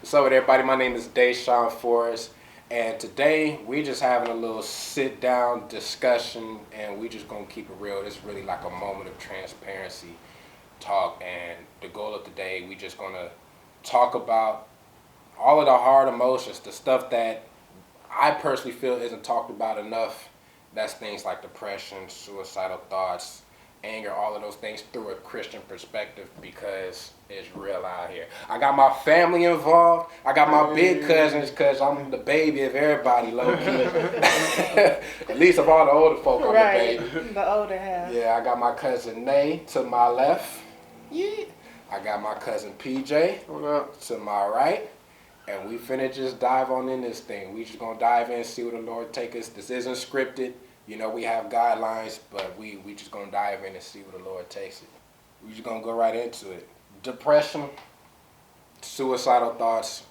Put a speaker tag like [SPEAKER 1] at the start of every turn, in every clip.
[SPEAKER 1] So, everybody, my name is Deshaun Forrest, and today we just having a little sit down discussion, and we just gonna keep it real. This is really like a moment of transparency talk, and the goal of today, we just gonna talk about all of the hard emotions, the stuff that I personally feel isn't talked about enough. That's things like depression, suicidal thoughts, anger, all of those things through a Christian perspective because it's real out here. I got my family involved. I got my big cousins because I'm the baby of everybody, low key. At least of all the older folk, I'm
[SPEAKER 2] Right,
[SPEAKER 1] the baby.
[SPEAKER 2] the older half.
[SPEAKER 1] Yeah, I got my cousin Nay to my left. Yeah. I got my cousin PJ to my right. And we finna just dive on in this thing. We just gonna dive in, see where the Lord take us. This isn't scripted. You know, we have guidelines, but we just gonna dive in and see where the Lord takes it. We just gonna go right into it. Depression, suicidal thoughts.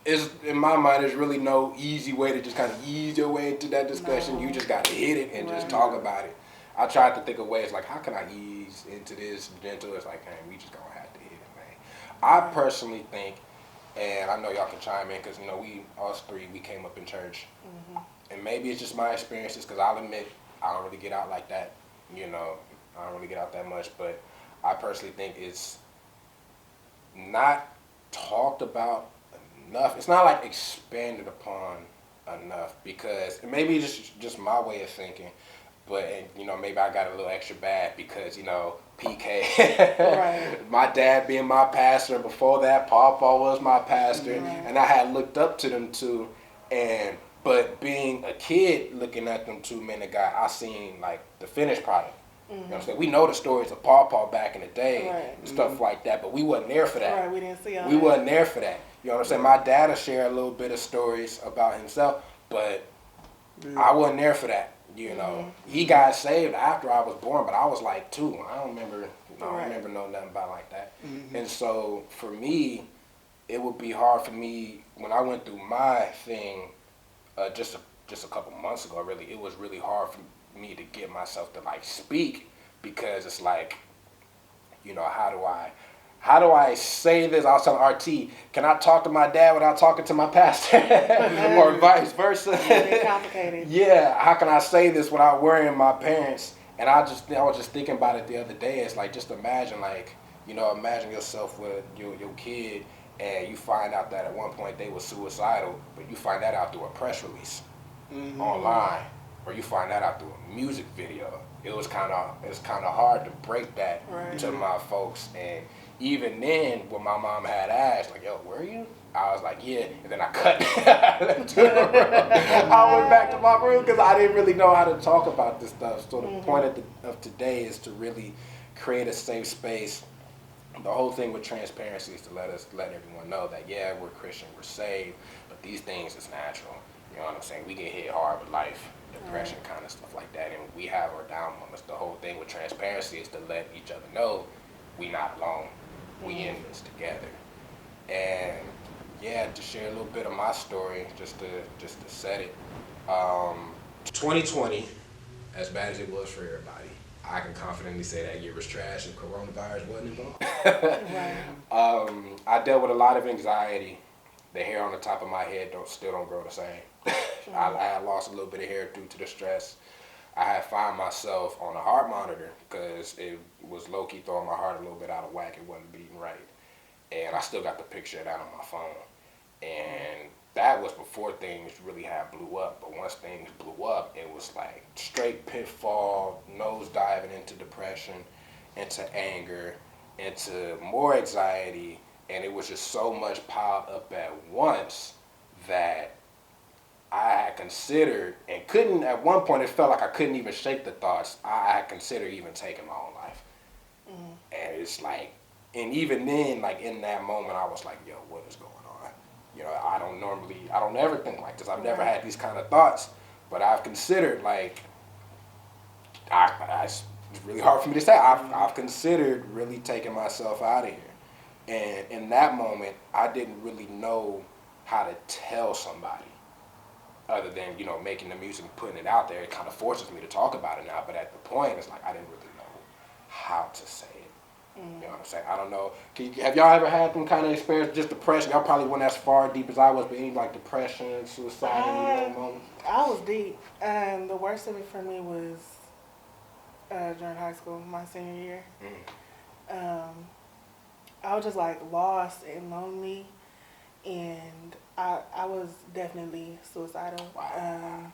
[SPEAKER 1] Is in my mind, there's really no easy way to just kind of ease your way into that discussion.
[SPEAKER 2] No.
[SPEAKER 1] You just gotta hit it and just
[SPEAKER 2] Right.
[SPEAKER 1] talk about it. I tried to think of ways like, how can I ease into this gentle? It's like, man, we just gonna have to hit it, man. I personally think, and I know y'all can chime in because, you know, us three, we came up in church. And maybe it's just my experiences because I'll admit I don't really get out like that. You know, I don't really get out that much. But I personally think it's not talked about enough. It's not like expanded upon enough because maybe it's just my way of thinking. But, and, you know, maybe I got a little extra bad because, you know, PK.
[SPEAKER 2] Right.
[SPEAKER 1] My dad being my pastor, and before that, Papa was my pastor,
[SPEAKER 2] Right.
[SPEAKER 1] and I had looked up to them two. But being a kid looking at them two men of God, I seen like the finished product. You know what I'm saying? We know the stories of Paw back in the day
[SPEAKER 2] Right.
[SPEAKER 1] and stuff like that, but we wasn't there for that.
[SPEAKER 2] Right, we didn't see all
[SPEAKER 1] We
[SPEAKER 2] that.
[SPEAKER 1] wasn't there for that. You know what I'm saying? My dad will share a little bit of stories about himself, but I wasn't there for that. You know, he got saved after I was born, but I was like 2. I don't remember. I don't
[SPEAKER 2] Right.
[SPEAKER 1] remember knowing nothing about like that. And so for me, it would be hard for me when I went through my thing just a couple months ago. Really, it was really hard for me to get myself to like speak because it's like, you know, how do I say this? I was telling RT, can I talk to my dad without talking to my pastor? Or vice versa.
[SPEAKER 2] It's complicated.
[SPEAKER 1] Yeah, how can I say this without worrying my parents? And I was just thinking about it the other day. It's like, just imagine, like, you know, imagine yourself with your kid and you find out that at one point they were suicidal, but you find that out through a press release online, or you find that out through a music video. It's kind of hard to break that
[SPEAKER 2] Right.
[SPEAKER 1] to my folks. And even then, when my mom had asked, like, yo, where are you? I was like, yeah. And then I cut to the room. I went back to my room because I didn't really know how to talk about this stuff. So the point of today is to really create a safe space. The whole thing with transparency is to let everyone know that, yeah, we're Christian, we're saved, but these things is natural. You know what I'm saying? We get hit hard with life, depression, kind of stuff like that, and we have our down moments. The whole thing with transparency is to let each other know we not alone. We in this together. And yeah, to share a little bit of my story, just to set it. 2020, as bad as it was for everybody, I can confidently say that year was trash if coronavirus wasn't involved.
[SPEAKER 2] Right.
[SPEAKER 1] I dealt with a lot of anxiety. The hair on the top of my head still don't grow the same. I had lost a little bit of hair due to the stress. I had found myself on a heart monitor because it was low-key throwing my heart a little bit out of whack. It wasn't beating right. And I still got the picture of that on my phone. And that was before things really had blew up. But once things blew up, it was like straight pitfall, nose diving into depression, into anger, into more anxiety. And it was just so much piled up at once that I had considered and couldn't, at one point it felt like I couldn't even shake the thoughts. I had considered even taking my own life. And it's like, and even then, like in that moment, I was like, yo, what is going on? You know, I don't ever think like this. I've never had these kind of thoughts, but I've considered like, it's really hard for me to say. I've considered really taking myself out of here. And in that moment, I didn't really know how to tell somebody other than, you know, making the music and putting it out there. It kind of forces me to talk about it now. But at the point, it's like I didn't really know how to say it. You know what I'm saying? I don't know. Have y'all ever had them kind of experience, just depression? Y'all probably went as far deep as I was, but any like depression, suicide, any moments?
[SPEAKER 2] I was deep. The worst of it for me was during high school, my senior year. Um, I was just like lost and lonely, and I was definitely suicidal.
[SPEAKER 1] Wow.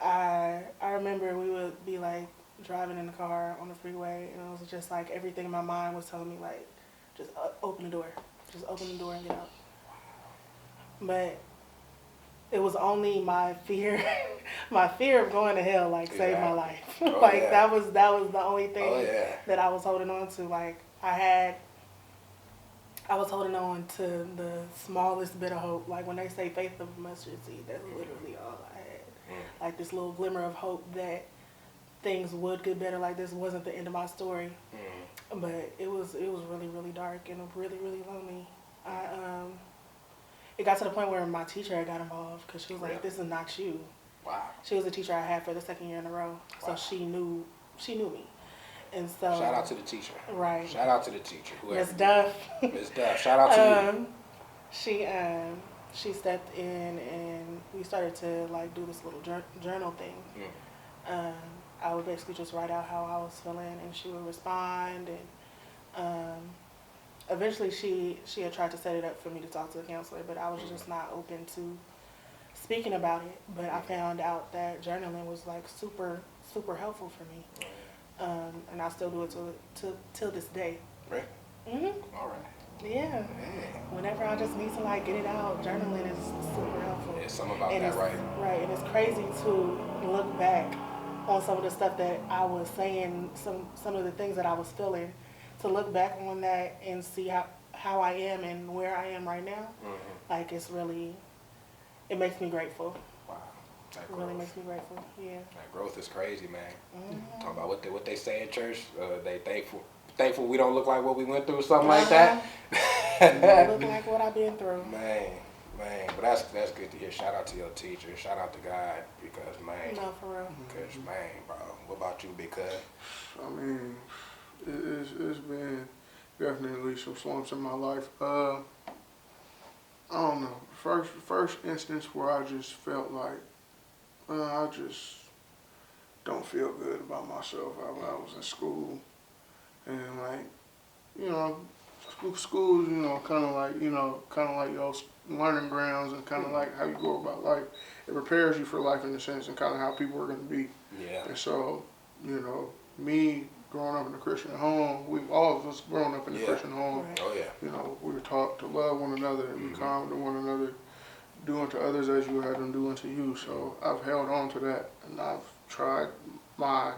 [SPEAKER 2] I remember we would be like driving in the car on the freeway, and it was just like everything in my mind was telling me like, just open the door, just open the door and get out. But it was only my fear, my fear of going to hell, like saved my life. Like that was the only thing that I was holding on to. Like I was holding on to the smallest bit of hope. Like when they say faith of a mustard seed, that's literally all I had. Like this little glimmer of hope that things would get better. Like this wasn't the end of my story, but it was really, really dark and really, really lonely. It got to the point where my teacher had got involved because she was like, "This is not you."
[SPEAKER 1] Wow.
[SPEAKER 2] She was the teacher I had for the second year in a row, so she knew me, and so
[SPEAKER 1] shout out to the teacher.
[SPEAKER 2] Right.
[SPEAKER 1] Shout out to the teacher.
[SPEAKER 2] Miss Duff.
[SPEAKER 1] Miss Duff. Shout out to
[SPEAKER 2] you. She stepped in and we started to like do this little journal thing. I would basically just write out how I was feeling, and she would respond. And eventually, she had tried to set it up for me to talk to a counselor, but I was just not open to speaking about it. But I found out that journaling was like super helpful for me, and I still do it till this day.
[SPEAKER 1] Right. All right.
[SPEAKER 2] Yeah. Whenever I just need to like get it out, journaling is super helpful.
[SPEAKER 1] Yeah, something about that, right?
[SPEAKER 2] Right, and it's crazy to look back on some of the stuff that I was saying, some of the things that I was feeling, to look back on that and see how I am and where I am right now. Like it makes me grateful. Wow. It really makes me grateful. Yeah.
[SPEAKER 1] That growth is crazy, man. Talking about what they say in church, they thankful we don't look like what we went through, or something like that.
[SPEAKER 2] Don't look like what I've been through.
[SPEAKER 1] Man, but that's good to hear. Shout out to your teacher. Shout out to God, because man.
[SPEAKER 2] No, for real.
[SPEAKER 1] Because man, bro. What about you, Big Cuz?
[SPEAKER 3] I mean, it's been definitely some slumps in my life. I don't know. First instance where I just felt like I just don't feel good about myself. I was in school, and like, schools, kind of like your learning grounds, and kind of like how you go about life. It prepares you for life in a sense, and kind of how people are going to be.
[SPEAKER 1] Yeah.
[SPEAKER 3] And so, me growing up in a Christian home, all of us growing up in a Christian home.
[SPEAKER 2] Right.
[SPEAKER 1] Oh yeah.
[SPEAKER 3] We were taught to love one another and be kind to one another, do unto others as you had them do unto you. So I've held on to that, and I've tried my,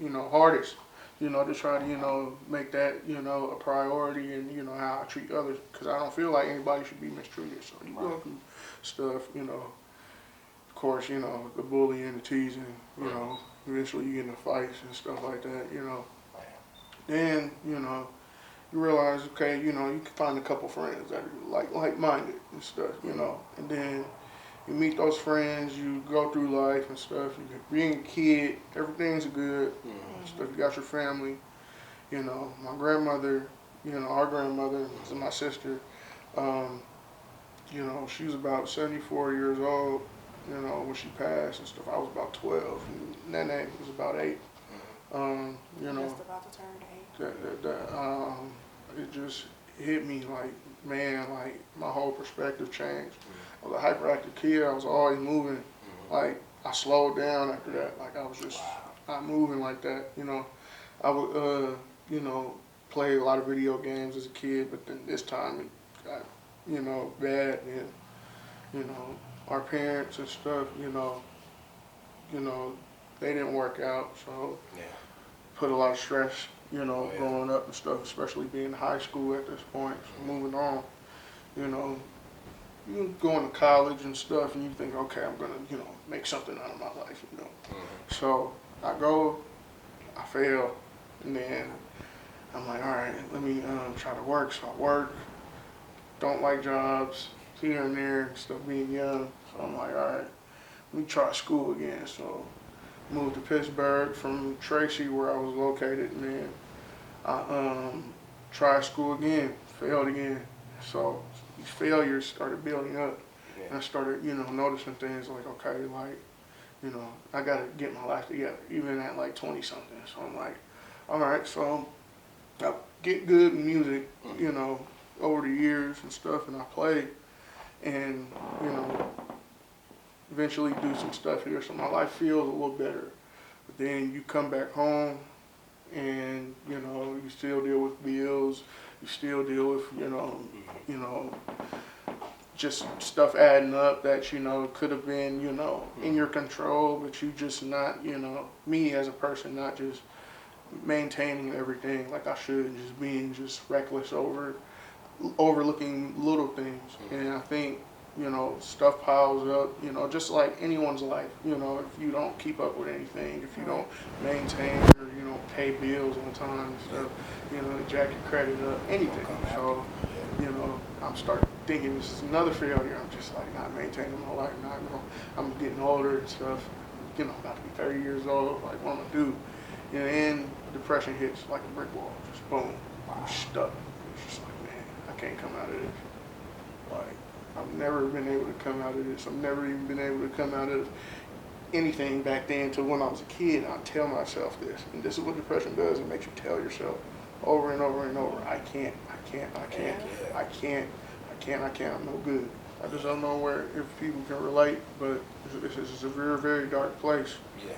[SPEAKER 3] hardest, to try to, make that, a priority, and, how I treat others, because I don't feel like anybody should be mistreated. So you go through stuff, of course, the bullying, the teasing, eventually you get into fights and stuff like that, Then, you realize, okay, you can find a couple friends that are like-minded and stuff, and then you meet those friends, you go through life and stuff, being a kid, everything's good, stuff, you got your family, my grandmother, our grandmother, this is my sister, she was about 74 years old, when she passed and stuff. I was about 12, and Nene was about 8.
[SPEAKER 2] Just about to turn 8.
[SPEAKER 3] It just hit me like, man, like my whole perspective changed. I was a hyperactive kid. I was always moving. Like I slowed down after that. Like I was just not moving like that. I would, play a lot of video games as a kid, but then this time it got, bad, and our parents and stuff, they didn't work out, so put a lot of stress, growing up and stuff, especially being in high school at this point, so moving on, you going to college and stuff, and you think, okay, I'm gonna, make something out of my life, So I go, I fail, and then I'm like, all right, let me try to work. So I work, don't like jobs here and there and stuff, being young. So I'm like, all right, let me try school again. So moved to Pittsburgh from Tracy, where I was located, and then I tried school again, failed again. So these failures started building up.
[SPEAKER 1] Yeah.
[SPEAKER 3] And I started, noticing things like, okay, like, I gotta get my life together, even at like 20 something. So I'm like, all right, so I get good in music, over the years and stuff, and I play, and, eventually do some stuff here. So my life feels a little better. But then you come back home and, you still deal with bills, you still deal with, just stuff adding up that could have been in your control, but you just not me as a person not just maintaining everything like I should, just being just reckless overlooking little things. And I think stuff piles up, just like anyone's life. If you don't keep up with anything, if you don't maintain or pay bills on time and stuff, jack your credit up, anything. So I'm starting thinking this is another failure. I'm just like not maintaining my life. I'm getting older and stuff. About to be 30 years old. Like what am I do? And depression hits like a brick wall. Just boom. I'm stuck. It's just like, man, I can't come out of this. Like I've never been able to come out of this. I've never even been able to come out of anything back then until when I was a kid. I tell myself this, and this is what depression does. It makes you tell yourself over and over and over, I can't. I'm no good. I just don't know if people can relate, but it's a very, very dark place.
[SPEAKER 1] Yeah.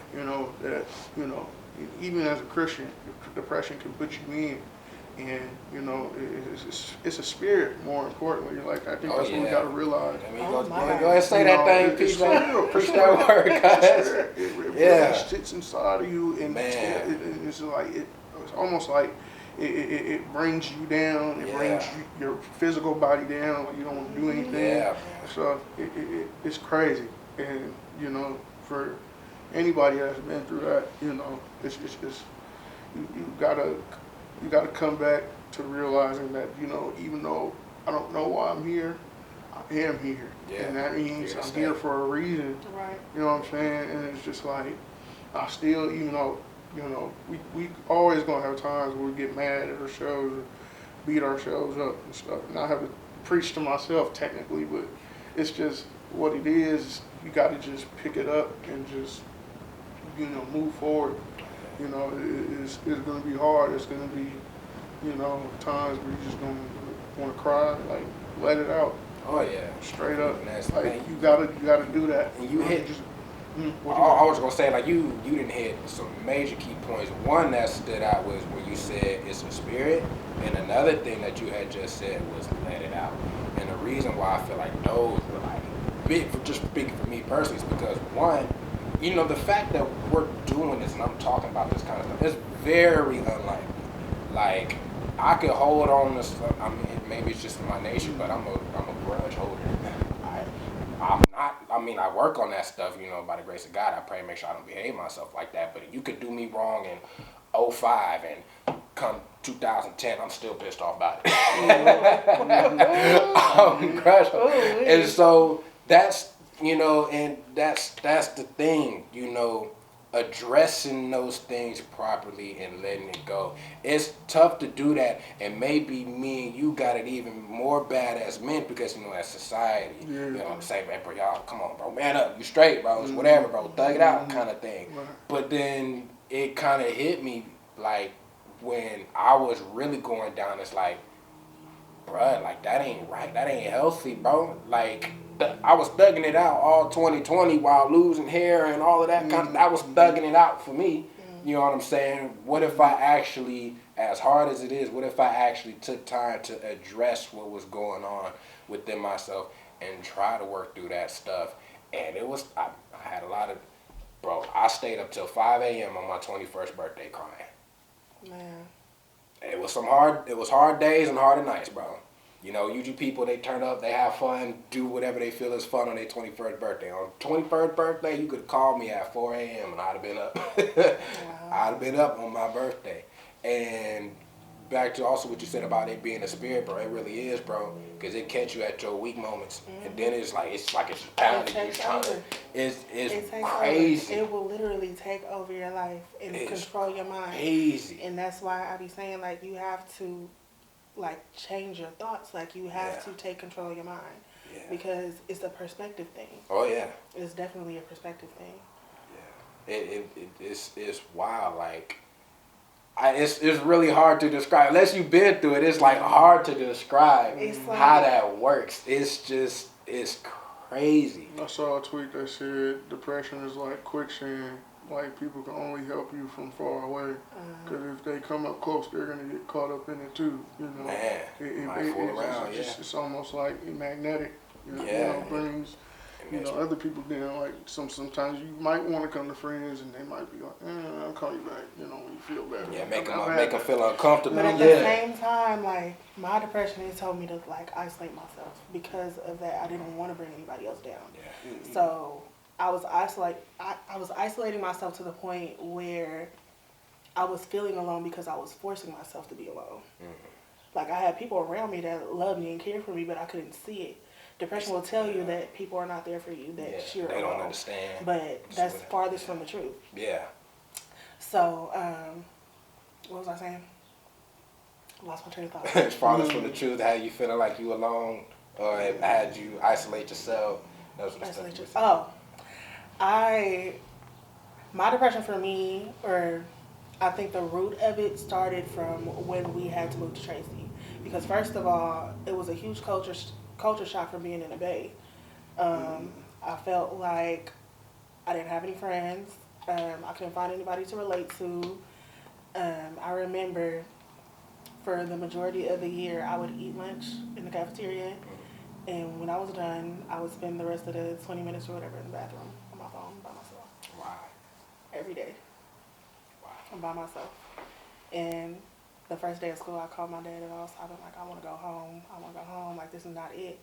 [SPEAKER 3] That, even as a Christian, depression can put you in. And, it's a spirit, more importantly. Like, I think that's what we got to realize.
[SPEAKER 1] I mean, go ahead and say that thing. Preach that word, guys.
[SPEAKER 3] It really sits inside of you. And it's like, it's almost like it brings you down. It brings your physical body down. Like you don't want to do anything.
[SPEAKER 1] Yeah.
[SPEAKER 3] So it's crazy. And, for anybody that's been through that, it's you gotta come back to realizing that, even though I don't know why I'm here, I am here.
[SPEAKER 1] Yeah.
[SPEAKER 3] And that means I'm here for a reason.
[SPEAKER 2] Right.
[SPEAKER 3] You know what I'm saying? And it's just like, I still, even though, we always gonna have times where we get mad at ourselves or beat ourselves up and stuff. And I have to preach to myself technically, but it's just what it is. You gotta just pick it up and just, move forward. It's going to be hard. It's going to be, times where you're just going to want to cry. Like, let it out.
[SPEAKER 1] Oh yeah.
[SPEAKER 3] Straight up.
[SPEAKER 1] Like
[SPEAKER 3] man. you gotta do that.
[SPEAKER 1] And you hit.
[SPEAKER 3] What
[SPEAKER 1] I was gonna say, like you didn't hit some major key points. One that stood out was where you said it's a spirit, and another thing that you had just said was let it out. And the reason why I feel like those were like big, for just speaking for me personally, is because one, the fact that we're doing this and I'm talking about this kind of stuff is very unlikely. Like, I could hold on to stuff. I mean, maybe it's just my nature, but I'm a grudge holder. I'm not. I mean, I work on that stuff. By the grace of God, I pray and make sure I don't behave myself like that. But you could do me wrong in 2005 and come 2010, I'm still pissed off about it. I'm a grudge holder, and so that's. And that's the thing, addressing those things properly and letting it go. It's tough to do that, and maybe me and you got it even more bad as men because, as society, say, man, bro, y'all, come on, bro, man up, you straight, bro, it's whatever, bro, thug it out kind of thing.
[SPEAKER 3] Right.
[SPEAKER 1] But then it kind of hit me, like, when I was really going down, it's like, bruh, like, that ain't right, that ain't healthy, bro, like, I was thugging it out all 2020 while losing hair and all of that kind of. I was thugging it out for me. You know what I'm saying? What if I actually, as hard as it is, what if I actually took time to address what was going on within myself and try to work through that stuff? And it was, I had a lot of, bro, I stayed up till 5 a.m. on my 21st birthday crying.
[SPEAKER 2] Man.
[SPEAKER 1] It was hard days and harder nights, bro. Usually people, they turn up, they have fun, do whatever they feel is fun on their 21st birthday. On 21st birthday, you could call me at 4 a.m. and I'd have been up.
[SPEAKER 2] Wow.
[SPEAKER 1] I'd have been up on my birthday. And back to also what you said about it being a spirit, bro. It really is, bro, because it catch you at your weak moments, and then it's pounding you, trying to. It takes crazy.
[SPEAKER 2] Over. It will literally take over your life and control your mind.
[SPEAKER 1] Crazy.
[SPEAKER 2] And that's why I be saying like you have to like change your thoughts. Like you have to take control of your mind because it's a perspective thing.
[SPEAKER 1] Oh yeah.
[SPEAKER 2] It's definitely a perspective thing.
[SPEAKER 1] Yeah. It's wild. Like. It's really hard to describe. Unless you've been through it, it's like hard to describe how that works. It's crazy.
[SPEAKER 3] I saw a tweet that said depression is like quicksand. Like people can only help you from far away. Because if they come up close, they're gonna get caught up in it too. You know,
[SPEAKER 1] man,
[SPEAKER 3] it's almost like magnetic. You know, brings. You know, other people then like sometimes you might want to come to friends and they might be like, I'll call you back, you know, when you feel better.
[SPEAKER 1] Yeah, make them feel uncomfortable.
[SPEAKER 2] But at the same time, like my depression has told me to like isolate myself because of that. I didn't want to bring anybody else down. Yeah. So I was isolating myself to the point where I was feeling alone because I was forcing myself to be alone. Like I had people around me that loved me and cared for me, but I couldn't see it. Depression will tell you that people are not there for you, that you're
[SPEAKER 1] they
[SPEAKER 2] alone.
[SPEAKER 1] don't understand.
[SPEAKER 2] But that's farthest from the truth.
[SPEAKER 1] Yeah.
[SPEAKER 2] So, what was I saying? I lost my train of thought.
[SPEAKER 1] It's farthest from the truth. How you feeling like you alone, or had you isolate yourself?
[SPEAKER 2] My depression for me, or I think the root of it started from when we had to move to Tracy, because first of all, it was a huge culture shock from being in the Bay. I felt like I didn't have any friends. I couldn't find anybody to relate to. I remember for the majority of the year, I would eat lunch in the cafeteria. And when I was done, I would spend the rest of the 20 minutes or whatever in the bathroom on my phone by myself.
[SPEAKER 1] Wow.
[SPEAKER 2] Every day.
[SPEAKER 1] Wow.
[SPEAKER 2] I'm by myself. And the first day of school, I called my dad and I was talking like, I want to go home. Like, this is not it.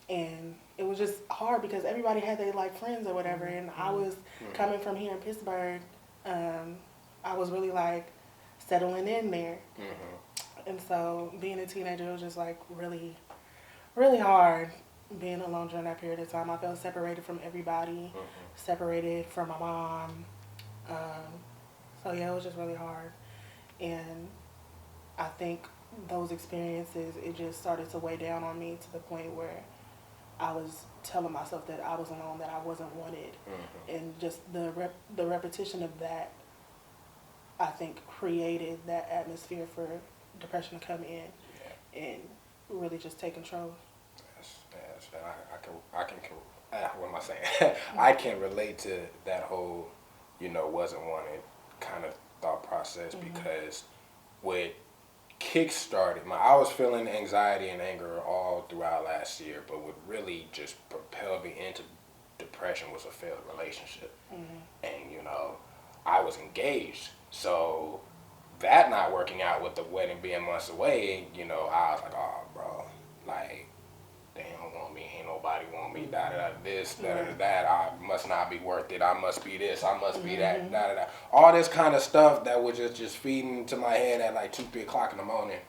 [SPEAKER 2] And it was just hard because everybody had their like friends or whatever. And I was coming from here in Pittsburgh. I was really like settling in there. And so being a teenager was just like really, really hard being alone during that period of time. I felt separated from everybody, separated from my mom. So yeah, it was just really hard. And I think those experiences, it just started to weigh down on me to the point where I was telling myself that I was alone, that I wasn't wanted. And just the repetition of that, I think, created that atmosphere for depression to come in and really just take control.
[SPEAKER 1] What am I saying? I can relate to that whole, wasn't wanted kind of thought process because what kick-started I was feeling anxiety and anger all throughout last year, but what really just propelled me into depression was a failed relationship. And I was engaged, so that not working out with the wedding being months away, I was like, oh bro, like they don't want me, ain't nobody want me, this, that, I must not be worth it, I must be this, I must be that, all this kind of stuff that was just feeding into my head at like 2, 3 o'clock in the morning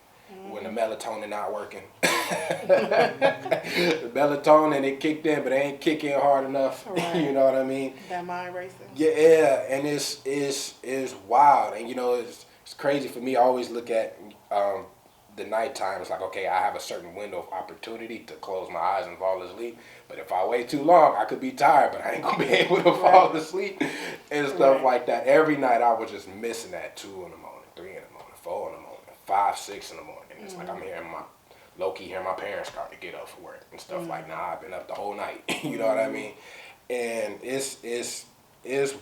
[SPEAKER 1] when the melatonin not working. The melatonin, it kicked in, but it ain't kick in hard enough. Right. You know what I mean?
[SPEAKER 2] That mind racing.
[SPEAKER 1] Yeah, and it's wild, and it's crazy for me. I always look at the nighttime. It's like, okay, I have a certain window of opportunity to close my eyes and fall asleep. But if I wait too long, I could be tired, but I ain't gonna be able to fall asleep and stuff like that. Every night I was just missing that 2 in the morning, 3 in the morning, 4 in the morning, 5, 6 in the morning. It's like I'm hearing hearing my parents start to get up for work and stuff like, nah, I've been up the whole night. You know what I mean? And it's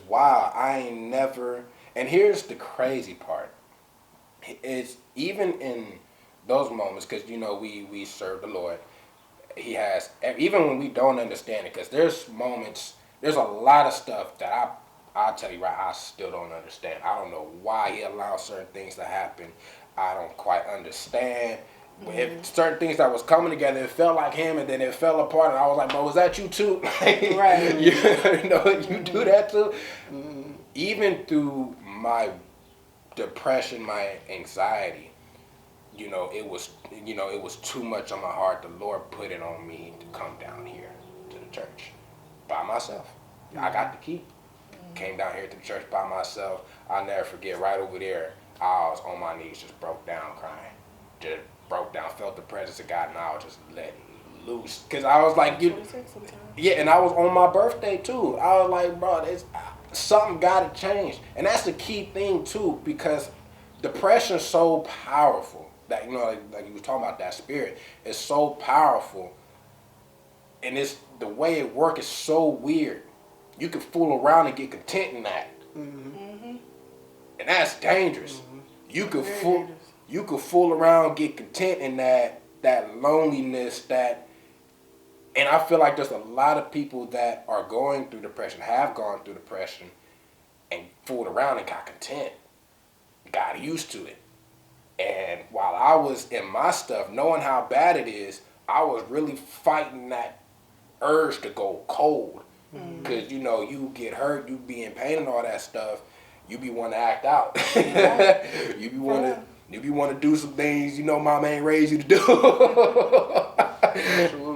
[SPEAKER 1] wild. I ain't never. And here's the crazy part. It's even in those moments, because we serve the Lord. He has, even when we don't understand it, because there's a lot of stuff that I'll tell you right, I still don't understand. I don't know why he allows certain things to happen. I don't quite understand. If certain things that was coming together, it felt like him, and then it fell apart, and I was like, bro, was that you too? Right. You do that too? Even through my depression, my anxiety, you know, it was too much on my heart. The Lord put it on me to come down here to the church by myself. I got the key. Came down here to the church by myself. I'll never forget, right over there, I was on my knees, just broke down crying. Just broke down, felt the presence of God, and I was just letting loose. Because I was like, yeah, and I was on my birthday too. I was like, bro, something got to change. And that's the key thing too, because depression's so powerful. That, you know, like you was talking about, that spirit is so powerful. And it's the way it works is so weird. You can fool around and get content in that. And that's dangerous. You could fool around, get content in that loneliness, and I feel like there's a lot of people that are going through depression, have gone through depression, and fooled around and got content, got used to it. And while I was in my stuff, knowing how bad it is, I was really fighting that urge to go cold. Because, you know, you get hurt, you be in pain and all that stuff, you be wanting to act out. you be want to do some things, you know, mama ain't raised you to do.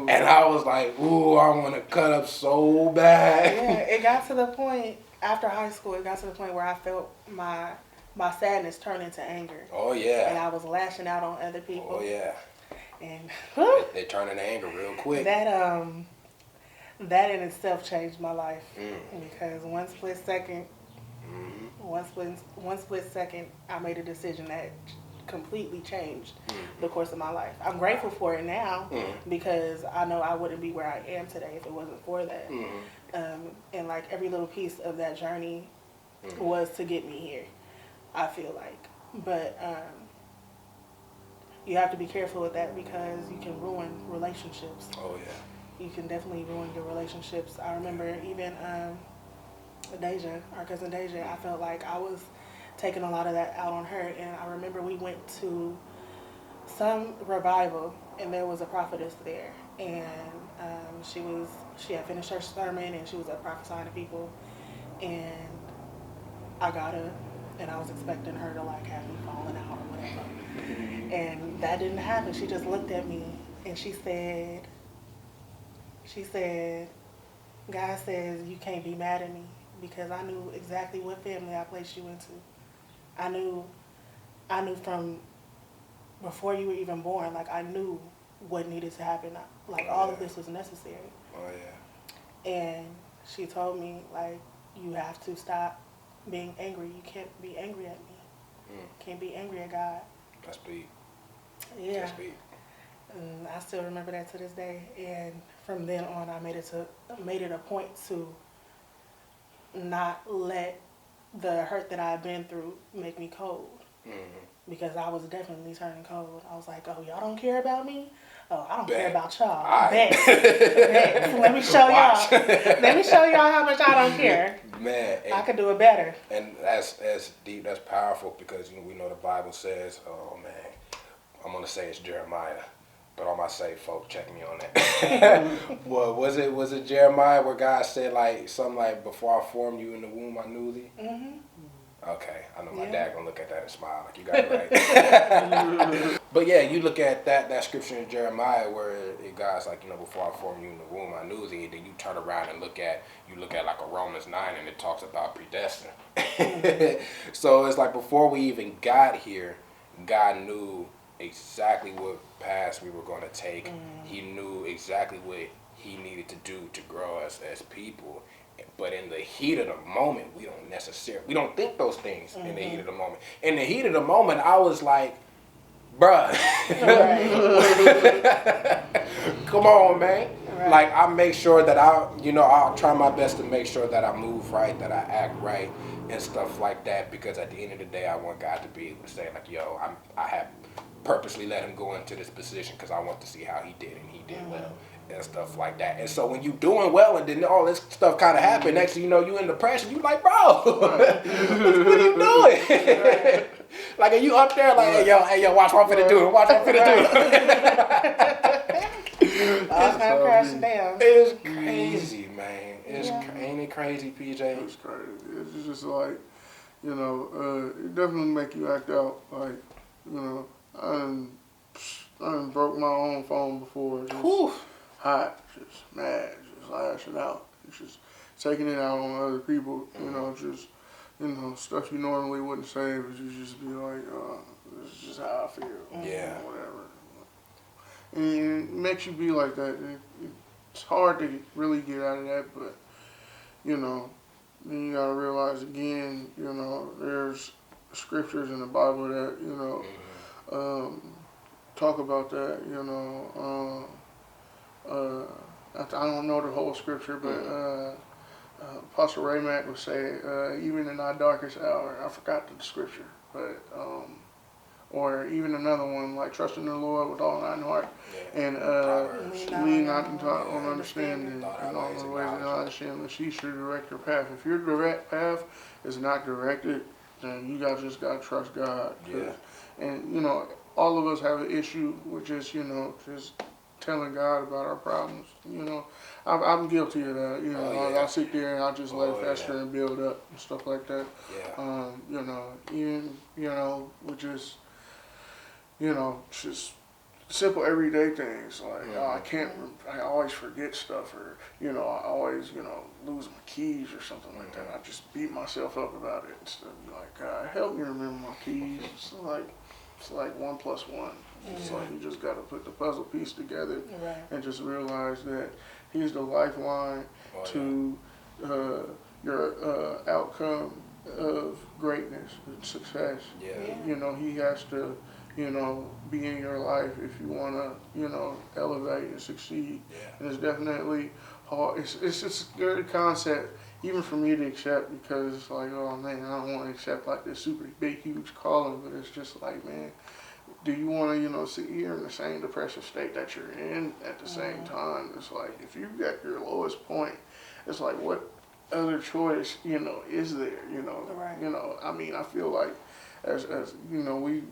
[SPEAKER 1] And I was like, ooh, I want to cut up so bad.
[SPEAKER 2] Yeah, it got to the point, after high school, it got to the point where I felt my sadness turn into anger.
[SPEAKER 1] Oh, yeah.
[SPEAKER 2] And I was lashing out on other people.
[SPEAKER 1] Oh, yeah.
[SPEAKER 2] And
[SPEAKER 1] they turn into anger real quick.
[SPEAKER 2] That in itself changed my life. Because one split second, I made a decision that completely changed the course of my life. I'm grateful for it now because I know I wouldn't be where I am today if it wasn't for that. And like every little piece of that journey was to get me here, I feel like. But you have to be careful with that because you can ruin relationships.
[SPEAKER 1] Oh, yeah.
[SPEAKER 2] You can definitely ruin your relationships. I remember even Deja, our cousin Deja, I felt like I was taking a lot of that out on her. And I remember we went to some revival and there was a prophetess there. And she had finished her sermon and she was prophesying to people. And I got up and I was expecting her to like have me falling out or whatever. And that didn't happen. She just looked at me and she said, God says you can't be mad at me because I knew exactly what family I placed you into. I knew from before you were even born, like I knew what needed to happen. Like all of this was necessary.
[SPEAKER 1] Oh, yeah.
[SPEAKER 2] And she told me, like, you have to stop being angry. You can't be angry at me. Can't be angry at God.
[SPEAKER 1] That's deep.
[SPEAKER 2] Yeah.
[SPEAKER 1] That's deep.
[SPEAKER 2] And I still remember that to this day. And from then on, I made it a point to not let the hurt that I've been through make me cold. Because I was definitely turning cold. I was like, oh, y'all don't care about me? Oh, I don't care about y'all.
[SPEAKER 1] Right.
[SPEAKER 2] Bet. Let me show y'all. Let me show y'all how much I don't care.
[SPEAKER 1] Man,
[SPEAKER 2] I could do it better.
[SPEAKER 1] And that's deep. That's powerful because we know the Bible says, oh man, I'm gonna say it's Jeremiah, but I'm gonna say, folks, check me on that. Well, was it Jeremiah where God said like something like, before I formed you in the womb, I knew thee? Okay, I know my dad gonna look at that and smile like you got it right. But yeah, you look at that scripture in Jeremiah where God's like, before I formed you in the womb, I knew thee. Then you turn around and look at like a Romans 9 and it talks about predestined. So it's like before we even got here, God knew exactly what path we were going to take. He knew exactly what he needed to do to grow us as people. But in the heat of the moment, we don't think those things in the heat of the moment. In the heat of the moment, I was like, bruh, come on, man. Right. Like, I make sure that I'll try my best to make sure that I move right, that I act right, and stuff like that. Because at the end of the day, I want God to be able to say, like, yo, I have purposely let him go into this position because I want to see how he did, and he did well. And stuff like that. And so when you doing well and then all this stuff kind of happen, next thing you know, you in depression, you like, bro, what are you doing? Like, are you up there like, hey, yo, watch what I'm finna do. Watch what I'm finna do.
[SPEAKER 2] I'm crashing down.
[SPEAKER 1] It's crazy, man. Ain't it crazy, PJ?
[SPEAKER 3] It's crazy. It's just like, it definitely make you act out. Like, I done broke my own phone before. Just
[SPEAKER 1] Whew.
[SPEAKER 3] hot, just mad, just lashing out. It's just taking it out on other people. You know, just stuff you normally wouldn't say, but you just be like, this is just how I feel.
[SPEAKER 1] Yeah.
[SPEAKER 3] Whatever. And it makes you be like that. It's hard to really get out of that, but then you gotta realize again, there's scriptures in the Bible that talk about that. I don't know the whole scripture, but Apostle Ray Mack would say, even in our darkest hour, I forgot the scripture, but or even another one like trust in the Lord with all thine heart,
[SPEAKER 1] Yeah.
[SPEAKER 3] and
[SPEAKER 1] Proverbs.
[SPEAKER 3] lean not into our
[SPEAKER 1] Yeah.
[SPEAKER 3] own understanding,
[SPEAKER 1] Thought
[SPEAKER 3] and
[SPEAKER 1] our
[SPEAKER 3] all
[SPEAKER 1] ways
[SPEAKER 3] the ways
[SPEAKER 1] acknowledge
[SPEAKER 3] acknowledge Him, and He should direct your path. If your direct path is not directed, then you just gotta trust God.
[SPEAKER 1] Yeah.
[SPEAKER 3] And all of us have an issue with just telling God about our problems. I'm guilty of that.
[SPEAKER 1] Oh, yeah.
[SPEAKER 3] I'll sit there and I'll just let
[SPEAKER 1] Oh,
[SPEAKER 3] it fester
[SPEAKER 1] yeah.
[SPEAKER 3] and build up and stuff like that.
[SPEAKER 1] Yeah.
[SPEAKER 3] Even with just just simple everyday things like I always forget stuff, or I always lose my keys or something like that. I just beat myself up about it instead of like, God, help me remember my keys. It's like 1 + 1. It's like you just got to put the puzzle piece together and just realize that He's the lifeline to your outcome of greatness and success.
[SPEAKER 1] Yeah.
[SPEAKER 3] He has to be in your life if you want to elevate and succeed.
[SPEAKER 1] Yeah.
[SPEAKER 3] And it's definitely hard. It's just a good concept even for me to accept, because it's like, oh man, I don't want to accept like this super big huge calling, but it's just like, man, do you want to sit here in the same depressive state that you're in at the same time? It's like, if you get your lowest point, it's like, what other choice is there? I mean, I feel like as we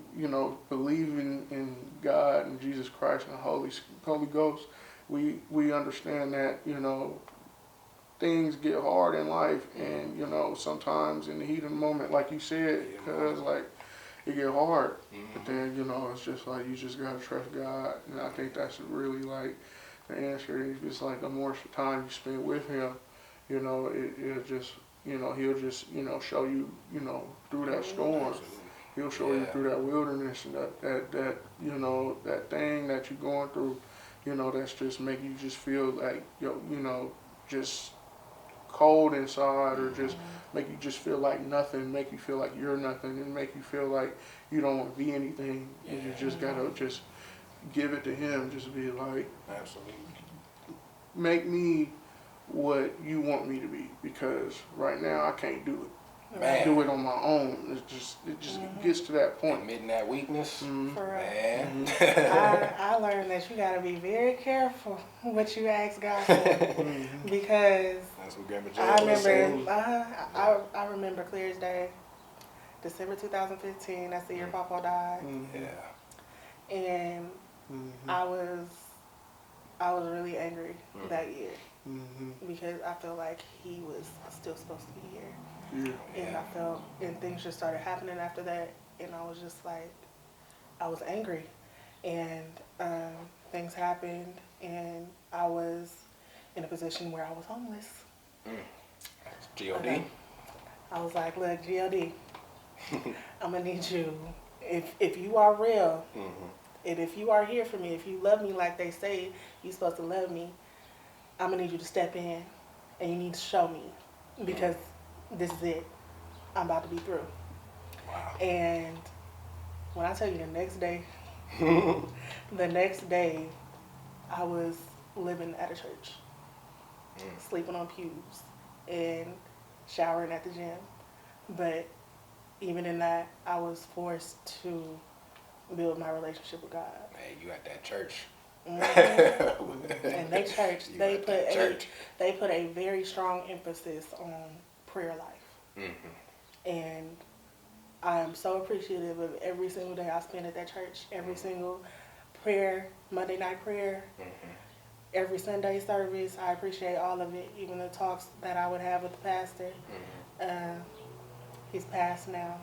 [SPEAKER 3] believe in God and Jesus Christ and the Holy Ghost, we understand that things get hard in life, and sometimes in the heat of the moment, like you said, because like it get hard, but then it's just like you just gotta trust God, and I think that's really like the answer. Is just like the more time you spend with Him, it'll just He'll just show you through that storm. He'll show you through that wilderness, and that that thing that you're going through, that's just make you just feel like just cold inside, or just make you just feel like nothing, make you feel like you're nothing, and make you feel like you don't want to be anything. And you just gotta just give it to Him. Just be like,
[SPEAKER 1] Absolutely.
[SPEAKER 3] make me what you want me to be, because right now I can't do it.
[SPEAKER 1] Man.
[SPEAKER 3] Do it on my own. It just gets to that point.
[SPEAKER 1] Admitting that weakness.
[SPEAKER 2] For real.
[SPEAKER 1] Man.
[SPEAKER 2] I learned that you gotta be very careful what you ask God for, because
[SPEAKER 1] That's what Grandma
[SPEAKER 2] I
[SPEAKER 1] Jill was saying.
[SPEAKER 2] remember. I remember clear as day. December 2015. That's the year Papa died,
[SPEAKER 1] Yeah.
[SPEAKER 2] and I was really angry that year because I felt like he was still supposed to be here. And I felt, and things just started happening after that, and I was just like, I was angry, and things happened, and I was in a position where I was homeless.
[SPEAKER 1] G.O.D.
[SPEAKER 2] I was like, look, G.O.D., I'm gonna need you, if you are real, and if you are here for me, if you love me like they say you're supposed to love me, I'm gonna need you to step in, and you need to show me, because this is it. I'm about to be through.
[SPEAKER 1] Wow.
[SPEAKER 2] And when I tell you the next day, I was living at a church, sleeping on pews, and showering at the gym. But even in that, I was forced to build my relationship with God.
[SPEAKER 1] Hey, you at that church.
[SPEAKER 2] And they church,
[SPEAKER 1] You
[SPEAKER 2] they
[SPEAKER 1] at
[SPEAKER 2] put
[SPEAKER 1] that church.
[SPEAKER 2] they put a very strong emphasis on prayer life. And I am so appreciative of every single day I spend at that church. Every single prayer, Monday night prayer, every Sunday service. I appreciate all of it, even the talks that I would have with the pastor. He's passed now,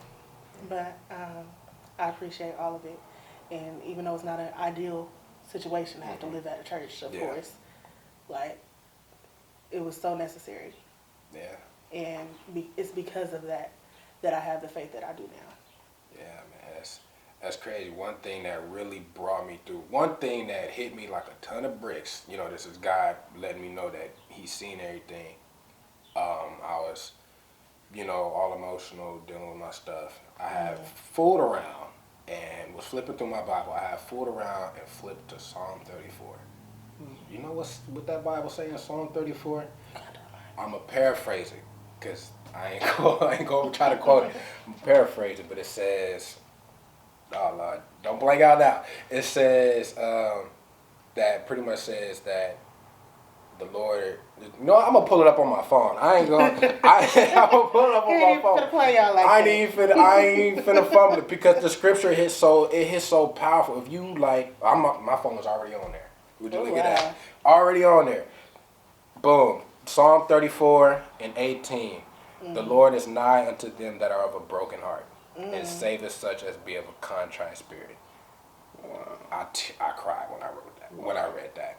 [SPEAKER 2] but I appreciate all of it. And even though it's not an ideal situation to have to live at a church, of course, like, it was so necessary.
[SPEAKER 1] Yeah.
[SPEAKER 2] And it's because of that I have the faith that I do now.
[SPEAKER 1] Yeah, man, that's crazy. One thing that really brought me through, one thing that hit me like a ton of bricks, you know, this is God letting me know that he's seen everything. I was, you know, all emotional, dealing with my stuff. I had fooled around and was flipping through my Bible. I had fooled around and flipped to Psalm 34. You know what that Bible say in Psalm 34? I'm going to paraphrase it, because I ain't going to try to quote it. I'm paraphrasing, but it says, oh Lord, don't blank out now. It says, that pretty much says that the Lord, you know, I'm going to pull it up on my phone. I'm going to pull it up on my phone. I ain't finna fumble it, because the scripture hits so powerful. If you like, my phone is already on there. Would you look at that? Already on there. Boom. Psalm 34 and 18. The Lord is nigh unto them that are of a broken heart, and saveth such as be of a contrite spirit. I cried when I wrote that. When I read that,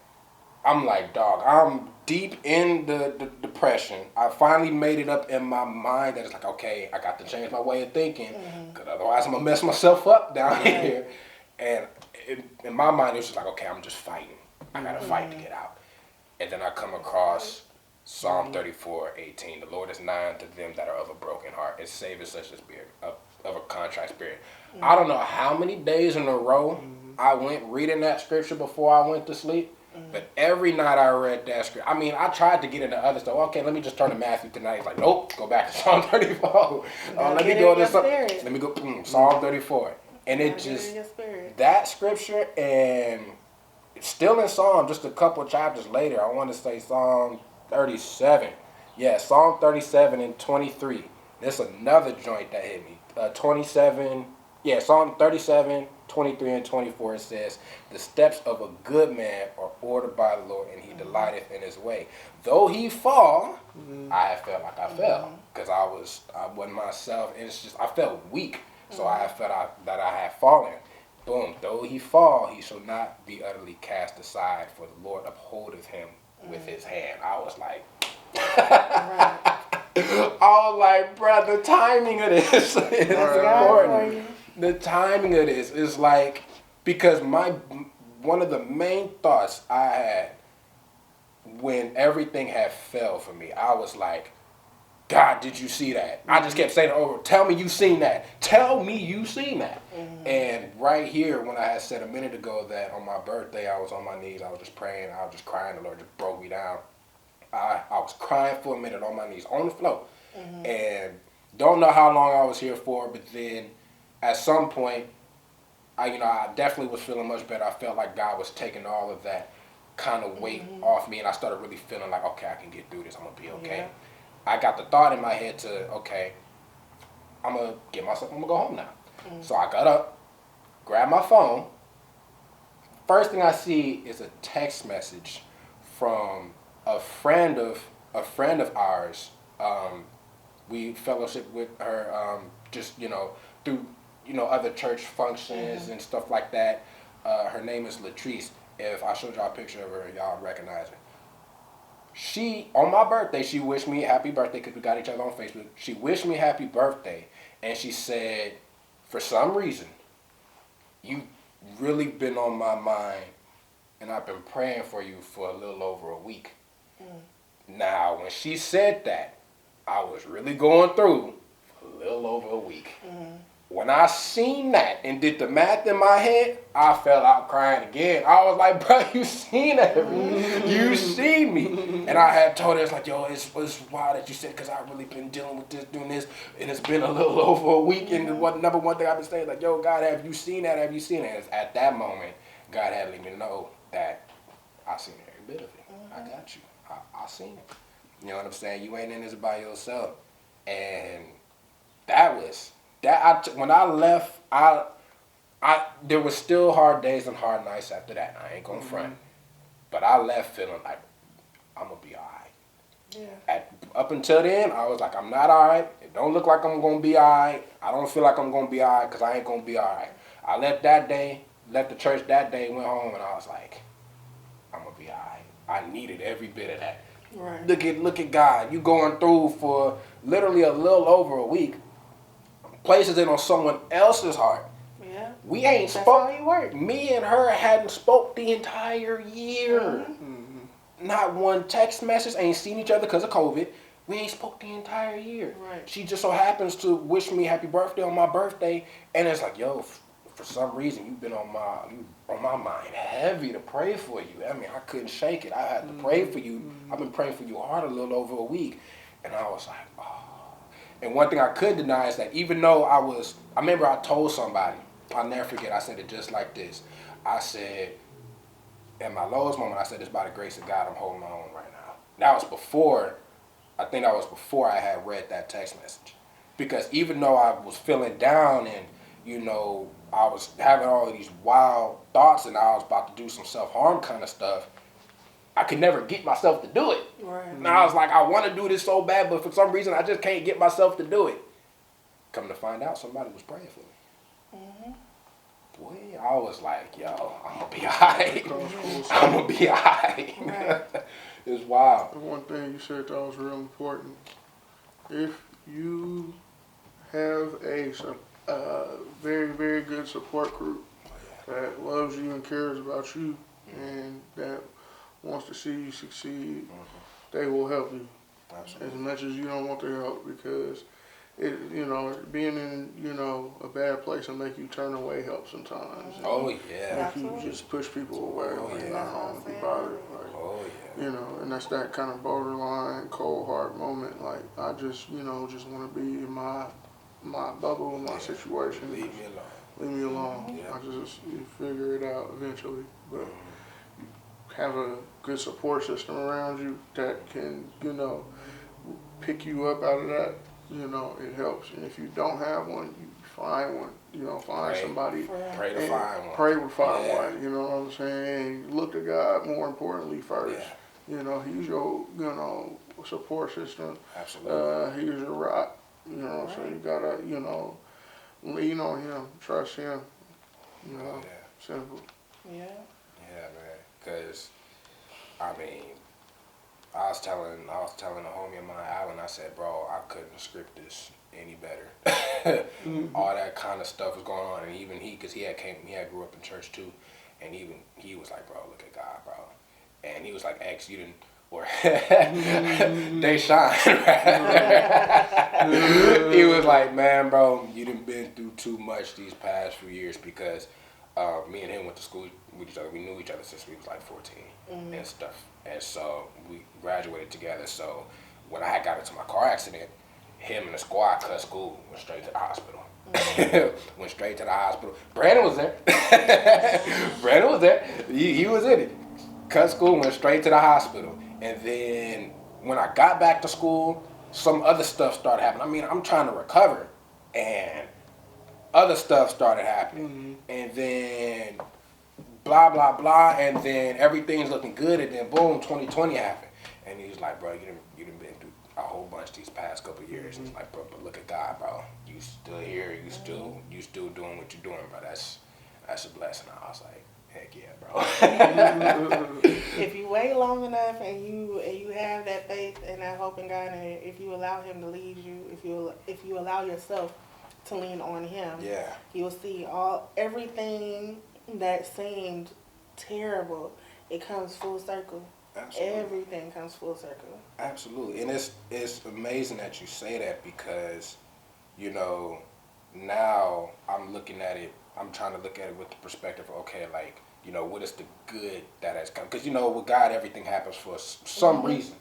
[SPEAKER 1] I'm like, dog, I'm deep in the depression. I finally made it up in my mind that it's like, okay, I got to change my way of thinking, because otherwise I'm gonna mess myself up down here. And in my mind, it was just like, okay, I'm just fighting. I gotta fight to get out. And then I come across Psalm 34:18. The Lord is nigh unto them that are of a broken heart, and saveth such a spirit of a contrite spirit. I don't know how many days in a row I went reading that scripture before I went to sleep, but every night I read that scripture. I mean, I tried to get into other stuff. Okay, let me just turn to Matthew tonight. It's like, nope, go back to Psalm 34. Let me go to let me go Psalm 34, and it just that scripture, and it's still in Psalm, just a couple chapters later. I want to say Psalm 37. Yeah, Psalm 37 and 23. There's another joint that hit me. 27. Yeah, Psalm 37, 23 and 24. It says, the steps of a good man are ordered by the Lord, and he delighteth in his way. Though he fall, I felt like I fell, because I wasn't myself, and it's just, I felt weak. So I felt that I had fallen. Boom. Though he fall, he shall not be utterly cast aside, for the Lord upholdeth him with his hand. I was like, bruh, the timing of this is important. The timing of this is like, because one of the main thoughts I had when everything had fell for me, I was like, God, did you see that? I just kept saying it over. Tell me you seen that. Tell me you seen that. And right here, when I had said a minute ago that on my birthday, I was on my knees, I was just praying, I was just crying, the Lord just broke me down. I was crying for a minute on my knees, on the floor. And don't know how long I was here for, but then at some point, I definitely was feeling much better. I felt like God was taking all of that kind of weight off me, and I started really feeling like, okay, I can get through this. I'm going to be okay. Yeah. I got the thought in my head to, okay, I'm going to go home now. So I got up, grabbed my phone. First thing I see is a text message from a friend of ours. We fellowship with her, just, through, other church functions and stuff like that. Her name is Latrice. If I showed y'all a picture of her, y'all recognize her. She, on my birthday, she wished me happy birthday, because we got each other on Facebook. She wished me happy birthday, and she said, for some reason, you've really been on my mind, and I've been praying for you for a little over a week. Now, when she said that, I was really going through for a little over a week. When I seen that and did the math in my head, I fell out crying again. I was like, bro, you seen everything. You seen me. And I had told her, it's like, yo, it's wild that you said, because I've really been dealing with this, doing this, and it's been a little over a week. And number one thing I've been saying, like, yo, God, have you seen that? Have you seen it? And at that moment, God had let me know that I seen every bit of it. I got you. I seen it. You know what I'm saying? You ain't in this by yourself. And that was... when I left, there was still hard days and hard nights after that. I ain't gonna front, but I left feeling like I'm gonna be all right. Yeah. Up until then, I was like, I'm not all right. It don't look like I'm gonna be all right. I don't feel like I'm gonna be all right, because I ain't gonna be all right. I left that day left the church that day, went home, and I was like, I'm gonna be alright. I needed every bit of that.
[SPEAKER 2] Right.
[SPEAKER 1] Look at God. You going through for literally a little over a week, places it on someone else's heart.
[SPEAKER 2] Yeah.
[SPEAKER 1] We ain't
[SPEAKER 2] That's
[SPEAKER 1] spoke.
[SPEAKER 2] how you work.
[SPEAKER 1] Me and her hadn't spoke the entire year.
[SPEAKER 2] Mm-hmm.
[SPEAKER 1] Not one text message. Ain't seen each other because of COVID. We ain't spoke the entire year.
[SPEAKER 2] Right.
[SPEAKER 1] She just so happens to wish me happy birthday on my birthday, and it's like, yo, for some reason you've been on my mind heavy to pray for you. I mean, I couldn't shake it. I had to pray for you. I've been praying for you hard a little over a week, and I was like, oh. And one thing I could deny is that even though I remember I told somebody, I'll never forget, I said it just like this. I said, at my lowest moment, I said, it's by the grace of God I'm holding on right now. That was before I had read that text message. Because even though I was feeling down and, you know, I was having all of these wild thoughts and I was about to do some self-harm kind of stuff, I could never get myself to do it.
[SPEAKER 2] Right.
[SPEAKER 1] And I was like, I want to do this so bad, but for some reason I just can't get myself to do it. Come to find out, somebody was praying for me.
[SPEAKER 2] Mm-hmm.
[SPEAKER 1] Boy, I was like, yo, I'm going to be all right. I'm going to be all right.
[SPEAKER 2] Right.
[SPEAKER 1] It's wild.
[SPEAKER 3] The one thing you said that was real important. If you have a very, very good support group that loves you and cares about you and that wants to see you succeed, they will help you.
[SPEAKER 1] Absolutely.
[SPEAKER 3] As much as you don't want their help, because it, you know, being in, you know, a bad place will make you turn away help sometimes.
[SPEAKER 1] Oh, yeah.
[SPEAKER 3] Make you
[SPEAKER 2] Absolutely.
[SPEAKER 3] just push people away.
[SPEAKER 1] Oh,
[SPEAKER 3] Like,
[SPEAKER 1] yeah.
[SPEAKER 3] nah, I don't want to be bothered. Like,
[SPEAKER 1] Oh, yeah.
[SPEAKER 3] you know, and that's that kind of borderline cold heart moment. Like, I just, you know, just want to be in my bubble, my situation.
[SPEAKER 1] Leave me alone.
[SPEAKER 3] Leave me alone.
[SPEAKER 1] Yeah.
[SPEAKER 3] I just you figure it out eventually. But have a good support system around you that can, you know, pick you up out of that. You know, it helps. And if you don't have one, you find one. You know, find
[SPEAKER 1] Pray.
[SPEAKER 3] somebody.
[SPEAKER 1] Pray to
[SPEAKER 3] and
[SPEAKER 1] find one.
[SPEAKER 3] Pray to find
[SPEAKER 1] Yeah.
[SPEAKER 3] one. You know what I'm saying? Look to God more importantly first.
[SPEAKER 1] Yeah.
[SPEAKER 3] You know, he's your, you know, support system.
[SPEAKER 1] Absolutely.
[SPEAKER 3] He's your rock. You know, so you gotta, you know, lean on him, trust him. You know,
[SPEAKER 1] Oh, yeah.
[SPEAKER 3] simple.
[SPEAKER 2] Yeah.
[SPEAKER 1] Yeah, man. Because, I mean, I was telling a homie of mine, Alan, I said, bro, I couldn't script this any better. All that kind of stuff was going on, and even because he had grew up in church too, and even he was like, bro, look at God, bro, and he was like, X, you didn't, or they shine. He was like, man, bro, you done been through too much these past few years because me and him went to school with each other. We knew each other since we was like 14 and stuff. And so we graduated together. So when I had got into my car accident, him and the squad cut school, went straight to the hospital. Went straight to the hospital. Brandon was there. Brandon was there. He was in it. Cut school, went straight to the hospital. And then when I got back to school, some other stuff started happening. I mean, I'm trying to recover, and other stuff started happening. And then blah, blah, blah, and then everything's looking good, and then boom, 2020 happened. And he was like, bro, you done been through a whole bunch these past couple of years. He's like, bro, but look at God, bro. You still here, you still doing what you're doing, bro. That's a blessing. I was like, heck yeah, bro.
[SPEAKER 2] If you wait long enough and you have that faith and that hope in God, and if you allow Him to lead you, if you allow yourself to lean on Him,
[SPEAKER 1] Yeah.
[SPEAKER 2] you'll see everything that seemed terrible. It comes full circle.
[SPEAKER 1] Absolutely.
[SPEAKER 2] Everything comes full circle.
[SPEAKER 1] Absolutely. And it's amazing that you say that because, you know, now I'm looking at it, I'm trying to look at it with the perspective of, okay, like, you know, what is the good that has come? Because, you know, with God, everything happens for some reason.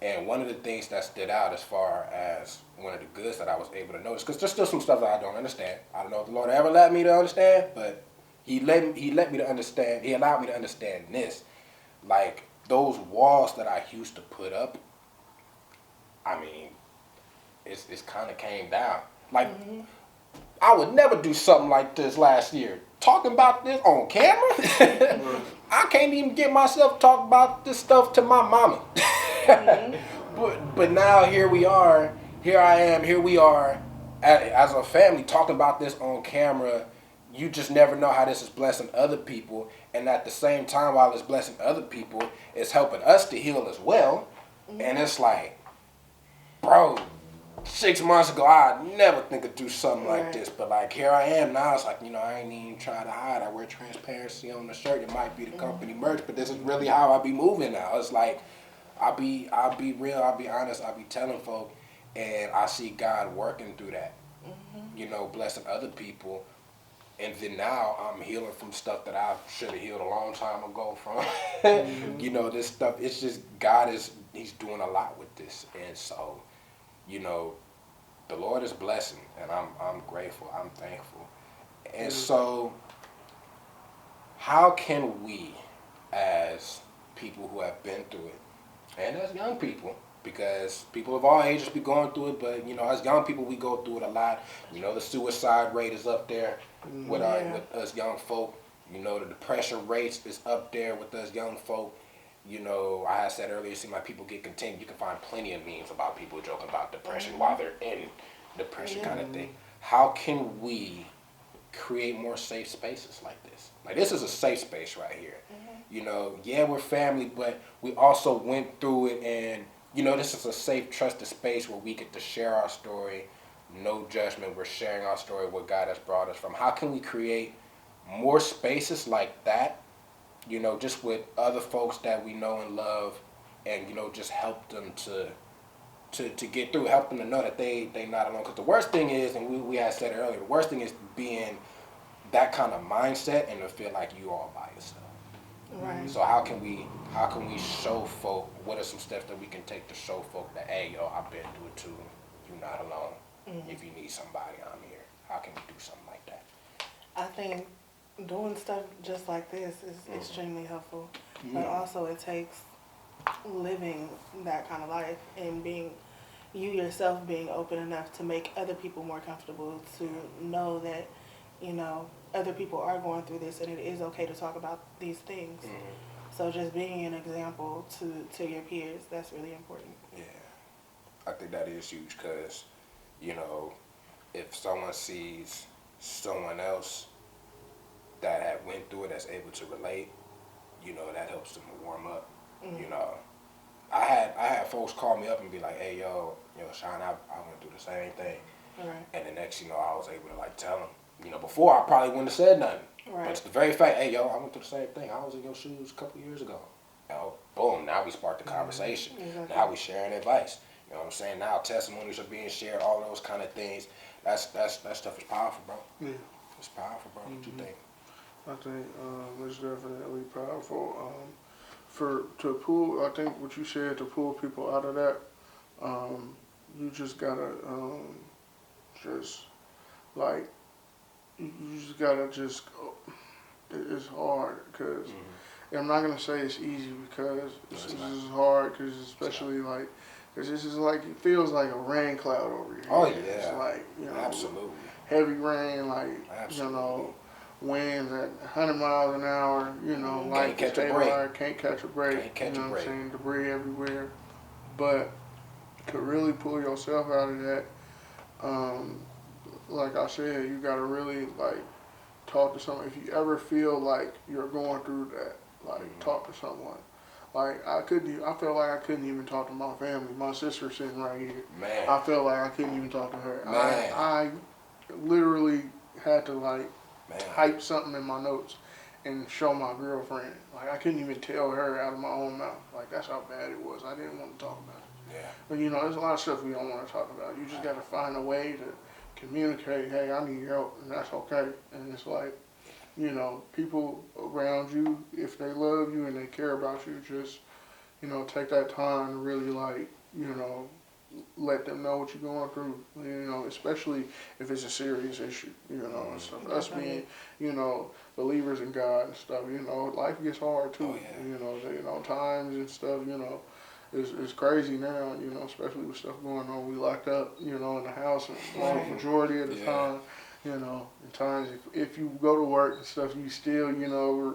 [SPEAKER 1] And one of the things that stood out as far as one of the goods that I was able to notice, because there's still some stuff that I don't understand. I don't know if the Lord ever let me to understand, but He let me to understand. He allowed me to understand this. Like, those walls that I used to put up, I mean, it's kind of came down. Like, I would never do something like this last year. Talking about this on camera? I can't even get myself to talk about this stuff to my mama. But now here we are. Here I am. Here we are as a family talking about this on camera. you just never know how this is blessing other people, and at the same time, while it's blessing other people, it's helping us to heal as well. And it's like, bro, 6 months ago, I'd never think of do something like
[SPEAKER 2] Right.
[SPEAKER 1] this, but like here I am now. It's like, I ain't even trying to hide. I wear transparency on the shirt. It might be the company merch, but this is really how I be moving now. It's like I'll be real. I'll be honest. I'll be telling folk, and I see God working through that. Blessing other people. And then now I'm healing from stuff that I should have healed a long time ago from. This stuff, it's just he's doing a lot with this. And so, the Lord is blessing, and I'm grateful, I'm thankful. And so, how can we, as people who have been through it, and as young people, because people of all ages be going through it, but as young people we go through it a lot. The suicide rate is up there with us young folk. The depression rates is up there with us young folk. I had said earlier, see my people get contained. You can find plenty of memes about people joking about depression while they're in depression kind of thing. How can we create more safe spaces like this? Like, this is a safe space right here. We're family, but we also went through it, and this is a safe, trusted space where we get to share our story. No judgment. We're sharing our story, what God has brought us from. How can we create more spaces like that, just with other folks that we know and love, and, just help them to get through, help them to know that they not alone. Because the worst thing is, and we had said earlier, the worst thing is being that kind of mindset and to feel like you all by yourself.
[SPEAKER 2] Right.
[SPEAKER 1] So how can we show folk, what are some steps that we can take to show folk that, hey, I've been through it too. You're not alone. If you need somebody, I'm here. How can we do something like that?
[SPEAKER 2] I think doing stuff just like this is extremely helpful. But also it takes living that kind of life and you yourself being open enough to make other people more comfortable to know that, other people are going through this and it is okay to talk about these things. So just being an example to your peers, that's really important.
[SPEAKER 1] Yeah. I think that is huge because, if someone sees someone else that had went through it that's able to relate, that helps them to warm up. I had folks call me up and be like, hey, Sean, I went through the same thing.
[SPEAKER 2] Right.
[SPEAKER 1] And the next, I was able to tell them. Before I probably wouldn't have said nothing.
[SPEAKER 2] Right.
[SPEAKER 1] But it's the very fact, hey, I went through the same thing. I was in your shoes a couple years ago. Boom, now we sparked the conversation.
[SPEAKER 2] Exactly.
[SPEAKER 1] Now we sharing advice. You know what I'm saying? Now testimonies are being shared, all those kind of things. That stuff is powerful, bro.
[SPEAKER 3] Yeah.
[SPEAKER 1] It's powerful, bro. What you think?
[SPEAKER 3] I think it's definitely powerful. I think what you said, to pull people out of that, you just gotta it's hard because I'm not gonna say it's easy because this is hard because especially because this is it feels like a rain cloud over your head.
[SPEAKER 1] Oh, yeah.
[SPEAKER 3] It's like,
[SPEAKER 1] Absolutely.
[SPEAKER 3] heavy rain,
[SPEAKER 1] Absolutely.
[SPEAKER 3] winds at 100 miles an hour,
[SPEAKER 1] Can't catch a break.
[SPEAKER 3] Can't catch a break.
[SPEAKER 1] Can't catch a
[SPEAKER 3] what
[SPEAKER 1] break.
[SPEAKER 3] I'm saying? Debris everywhere. But to really pull yourself out of that, like I said, you gotta really talk to someone. If you ever feel like you're going through that, talk to someone. I felt like I couldn't even talk to my family. My sister sitting right here.
[SPEAKER 1] Man.
[SPEAKER 3] I felt like I couldn't even talk to her.
[SPEAKER 1] Man.
[SPEAKER 3] I literally had to
[SPEAKER 1] Man.
[SPEAKER 3] type something in my notes and show my girlfriend. I couldn't even tell her out of my own mouth. That's how bad it was. I didn't want to talk about it.
[SPEAKER 1] Yeah.
[SPEAKER 3] But there's a lot of stuff we don't want to talk about. You just got to find a way to communicate. Hey, I need help, and that's okay. And it's people around you, if they love you and they care about you, just take that time to really let them know what you're going through. Especially if it's a serious issue. And stuff. Us being believers in God and stuff. Life gets hard too.
[SPEAKER 1] Oh, yeah.
[SPEAKER 3] Times and stuff. It's crazy now, especially with stuff going on. We locked up, in the house, and the majority of the time, in times if you go to work and stuff, you still,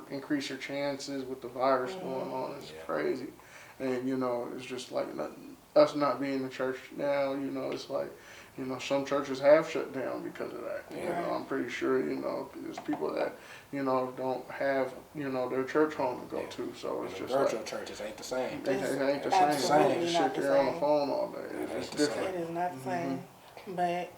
[SPEAKER 3] increase your chances with the virus going on. It's crazy. And, it's just nothing us not being in church now, it's like, some churches have shut down because of that.
[SPEAKER 1] Yeah.
[SPEAKER 3] I'm pretty sure, there's people that, don't have, their church home to go
[SPEAKER 1] Yeah.
[SPEAKER 3] to. So it's
[SPEAKER 1] And the
[SPEAKER 3] just
[SPEAKER 1] virtual
[SPEAKER 3] like,
[SPEAKER 1] churches ain't the same.
[SPEAKER 3] it ain't the
[SPEAKER 2] Absolutely
[SPEAKER 3] same. You
[SPEAKER 2] not
[SPEAKER 3] just sit
[SPEAKER 2] the
[SPEAKER 3] there on the
[SPEAKER 2] same.
[SPEAKER 3] phone all day.
[SPEAKER 1] It ain't
[SPEAKER 3] It's
[SPEAKER 1] the
[SPEAKER 3] different.
[SPEAKER 2] It is not the same. But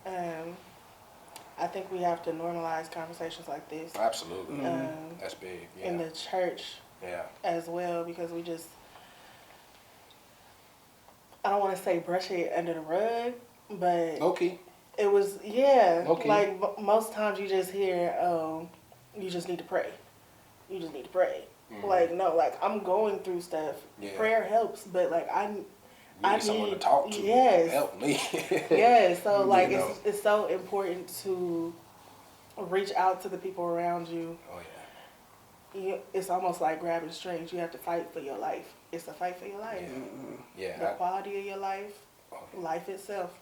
[SPEAKER 2] I think we have to normalize conversations like this
[SPEAKER 1] Absolutely.
[SPEAKER 2] um,
[SPEAKER 1] That's big. Yeah.
[SPEAKER 2] in the church
[SPEAKER 1] Yeah.
[SPEAKER 2] as well, because we just, I don't want to say brush it under the rug, but
[SPEAKER 1] Okay.
[SPEAKER 2] it was, yeah.
[SPEAKER 1] Okay.
[SPEAKER 2] Like most times you just hear, oh, you just need to pray. You just need to pray.
[SPEAKER 1] Mhm.
[SPEAKER 2] Like, no, like I'm going through stuff.
[SPEAKER 1] Yeah.
[SPEAKER 2] Prayer helps, but like
[SPEAKER 1] You need someone to talk to.
[SPEAKER 2] Yes.
[SPEAKER 1] Help me.
[SPEAKER 2] Yeah, so like
[SPEAKER 1] You know.
[SPEAKER 2] it's so important to reach out to the people around you.
[SPEAKER 1] Oh yeah.
[SPEAKER 2] It's almost like grabbing strings. You have to fight for your life. It's a fight for your life.
[SPEAKER 1] Yeah.
[SPEAKER 2] The quality of your life,
[SPEAKER 1] Oh,
[SPEAKER 2] life itself.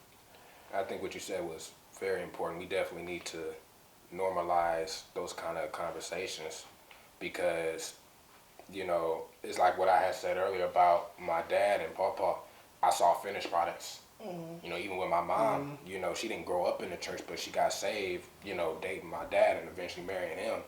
[SPEAKER 1] I think what you said was very important. We definitely need to normalize those kind of conversations because, it's like what I had said earlier about my dad and Papa. I saw finished products. Even with my mom, she didn't grow up in the church, but she got saved, dating my dad and eventually marrying him.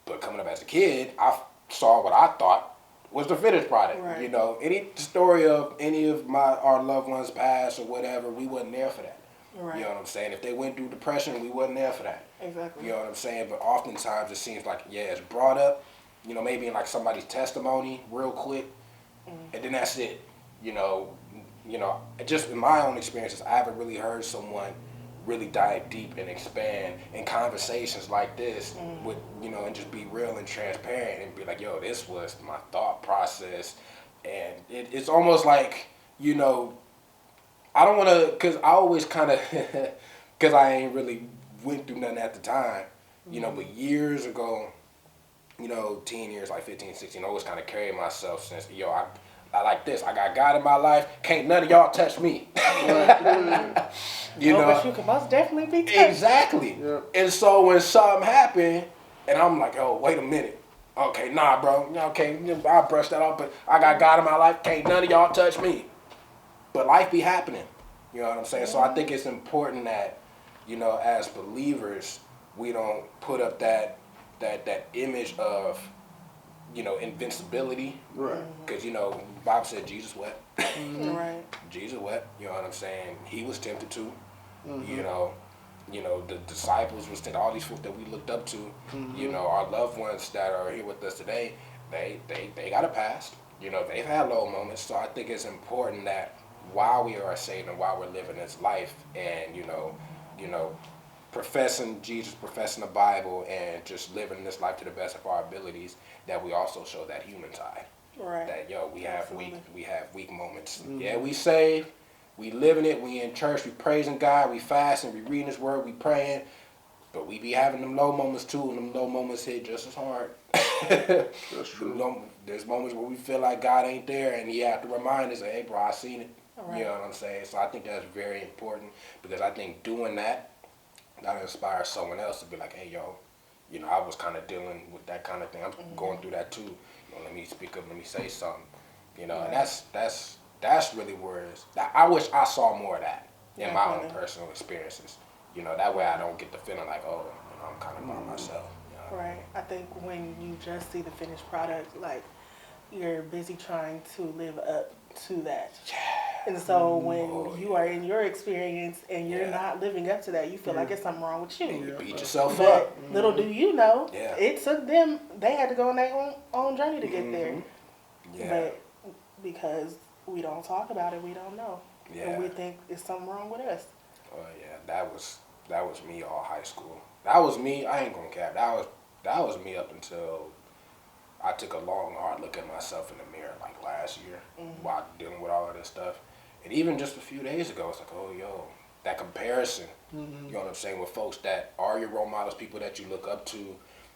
[SPEAKER 1] But coming up as a kid, I saw what I thought was the finished product.
[SPEAKER 2] Right.
[SPEAKER 1] Any story of any of our loved ones past or whatever, we wasn't there for that.
[SPEAKER 2] Right.
[SPEAKER 1] You know what I'm saying? If they went through depression, we wasn't there for that.
[SPEAKER 2] Exactly.
[SPEAKER 1] You know what I'm saying? But oftentimes it seems like, it's brought up, maybe in like somebody's testimony real quick, and then that's it. Just in my own experiences, I haven't really heard someone really dive deep and expand in conversations like this with, and just be real and transparent and be like, yo, this was my thought process. And it's almost like, I don't want to, because I always kind of, because I ain't really went through nothing at the time, but years ago, teen years, like 15, 16, I always kind of carried myself since, I like this. I got God in my life. Can't none of y'all touch me.
[SPEAKER 2] But you can most definitely be touched.
[SPEAKER 1] Exactly.
[SPEAKER 3] Yeah.
[SPEAKER 1] And so when something happened, and I'm like, oh, wait a minute. Okay, nah, bro. Okay, I brushed that off, but I got God in my life. Can't none of y'all touch me. But life be happening. You know what I'm saying? So I think it's important that, as believers, we don't put up that image of, invincibility.
[SPEAKER 3] Right.
[SPEAKER 1] Because, Bob said Jesus wept.
[SPEAKER 2] Right.
[SPEAKER 1] Jesus wept. You know what I'm saying? He was tempted too. The disciples was tempted. All these folks that we looked up to. Our loved ones that are here with us today, they got a past. They've had low moments. So I think it's important that while we are saved and while we're living this life, and professing Jesus, professing the Bible, and just living this life to the best of our abilities, that we also show that human side.
[SPEAKER 2] Right.
[SPEAKER 1] That we have
[SPEAKER 2] Absolutely.
[SPEAKER 1] we have weak moments. Yeah, we saved, we living it, we in church, we praising God, we fasting, we reading His Word, we praying, but we be having them low moments too, and them low moments hit just as hard.
[SPEAKER 3] That's true.
[SPEAKER 1] There's moments where we feel like God ain't there, and He have to remind us, hey, bro, I seen it.
[SPEAKER 2] Right.
[SPEAKER 1] You know what I'm saying? So I think that's very important because I think doing that inspires someone else to be like, hey, yo, I was kind of dealing with that kind of thing. I'm going through that too. Let me speak up. Let me say something. And that's really where it's. I wish I saw more of that in my own personal experiences. That way I don't get the feeling like, oh, I'm kind of by myself.
[SPEAKER 2] Right. I think when you just see the finished product, like you're busy trying to live up to that. And so when you are in your experience and you're not living up to that, you feel like it's something wrong with you.
[SPEAKER 1] You beat yourself
[SPEAKER 2] But
[SPEAKER 1] up.
[SPEAKER 2] little do you know,
[SPEAKER 1] Yeah.
[SPEAKER 2] it took them, they had to go on their own journey to get there.
[SPEAKER 1] Yeah.
[SPEAKER 2] But because we don't talk about it, we don't know.
[SPEAKER 1] Yeah.
[SPEAKER 2] And we think it's something wrong with us.
[SPEAKER 1] Oh yeah, that was me all high school. That was me. I ain't gonna cap. That was me up until I took a long, hard look at myself in the mirror like last year while dealing with all of this stuff. And even just a few days ago, it's like, oh, yo, that comparison, you know what I'm saying, with folks that are your role models, people that you look up to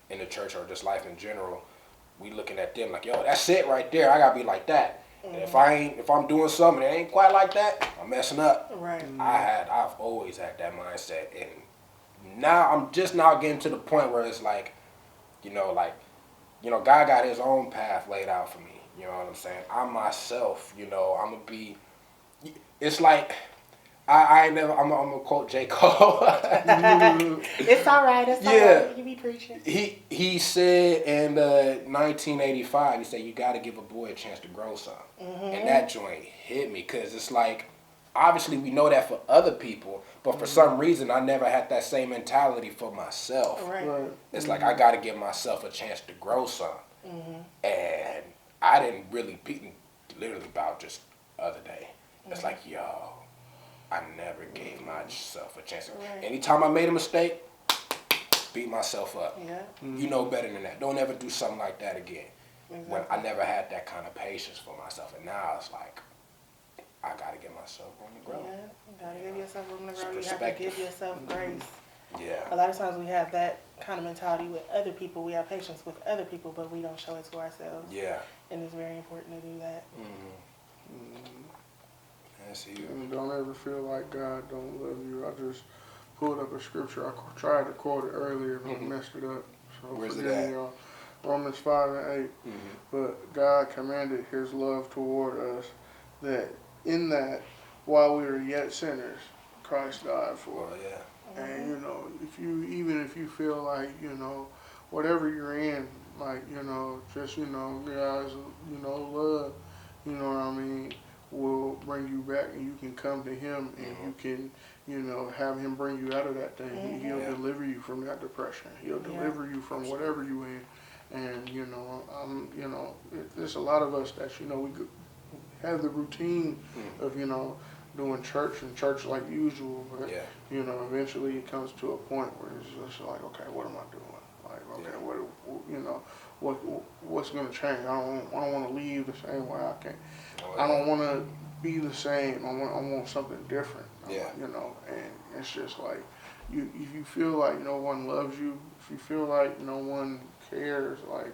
[SPEAKER 1] in the church or just life in general, we looking at them like, yo, that's it right there. I gotta be like that. And if I'm doing something that ain't quite like that, I'm messing up.
[SPEAKER 2] Right.
[SPEAKER 1] I've always had that mindset, and now I'm just now getting to the point where it's like, God got His own path laid out for me. You know what I'm saying? I myself, I'm gonna be, it's like I ain't never. I'm gonna quote J. Cole.
[SPEAKER 2] It's all right. It's all
[SPEAKER 1] Yeah.
[SPEAKER 2] right. You be preaching.
[SPEAKER 1] He said in 1985. He said you got to give a boy a chance to grow some, and that joint hit me because it's like obviously we know that for other people, but for some reason I never had that same mentality for myself.
[SPEAKER 2] Right.
[SPEAKER 3] Right.
[SPEAKER 1] It's like I got to give myself a chance to grow some, and I didn't really literally about just the other day. It's like yo. I never gave myself a chance.
[SPEAKER 2] Right.
[SPEAKER 1] Anytime I made a mistake, beat myself up.
[SPEAKER 2] Yeah.
[SPEAKER 1] You know better than that. Don't ever do something like that again.
[SPEAKER 2] Exactly.
[SPEAKER 1] When I never had that kind of patience for myself, and now it's like I gotta give myself room to grow.
[SPEAKER 2] Yeah. You gotta give yourself room to
[SPEAKER 1] It's
[SPEAKER 2] grow. You have to
[SPEAKER 1] perspective.
[SPEAKER 2] give yourself grace.
[SPEAKER 1] Yeah.
[SPEAKER 2] A lot of times we have that kind of mentality with other people. We have patience with other people, but we don't show it to ourselves.
[SPEAKER 1] Yeah.
[SPEAKER 2] And it's very important to do that.
[SPEAKER 1] That's you.
[SPEAKER 3] And don't ever feel like God don't love you. I just pulled up a scripture. I tried to quote it earlier, but I messed it up. So
[SPEAKER 1] Where's it
[SPEAKER 3] forgive me,
[SPEAKER 1] at?
[SPEAKER 3] y'all. Romans 5:8. But God commanded his love toward us that in that while we were yet sinners, Christ died for
[SPEAKER 1] Well,
[SPEAKER 3] us.
[SPEAKER 1] yeah.
[SPEAKER 3] And even if you feel like, whatever you're in, like, just, God's, love, what I mean, will bring you back and you can come to him and you can, have him bring you out of that thing. He'll
[SPEAKER 1] Yeah.
[SPEAKER 3] deliver you from that depression. He'll deliver you from whatever you in. And, there's a lot of us that, we have the routine of, doing church and church like usual, but
[SPEAKER 1] Yeah.
[SPEAKER 3] Eventually it comes to a point where it's just like, okay, what am I doing? Like, okay, what's gonna change? I don't want to leave the same way I came. I don't want to be the same. I want something different.
[SPEAKER 1] Yeah.
[SPEAKER 3] And it's just like, if you feel like no one loves you, if you feel like no one cares, like,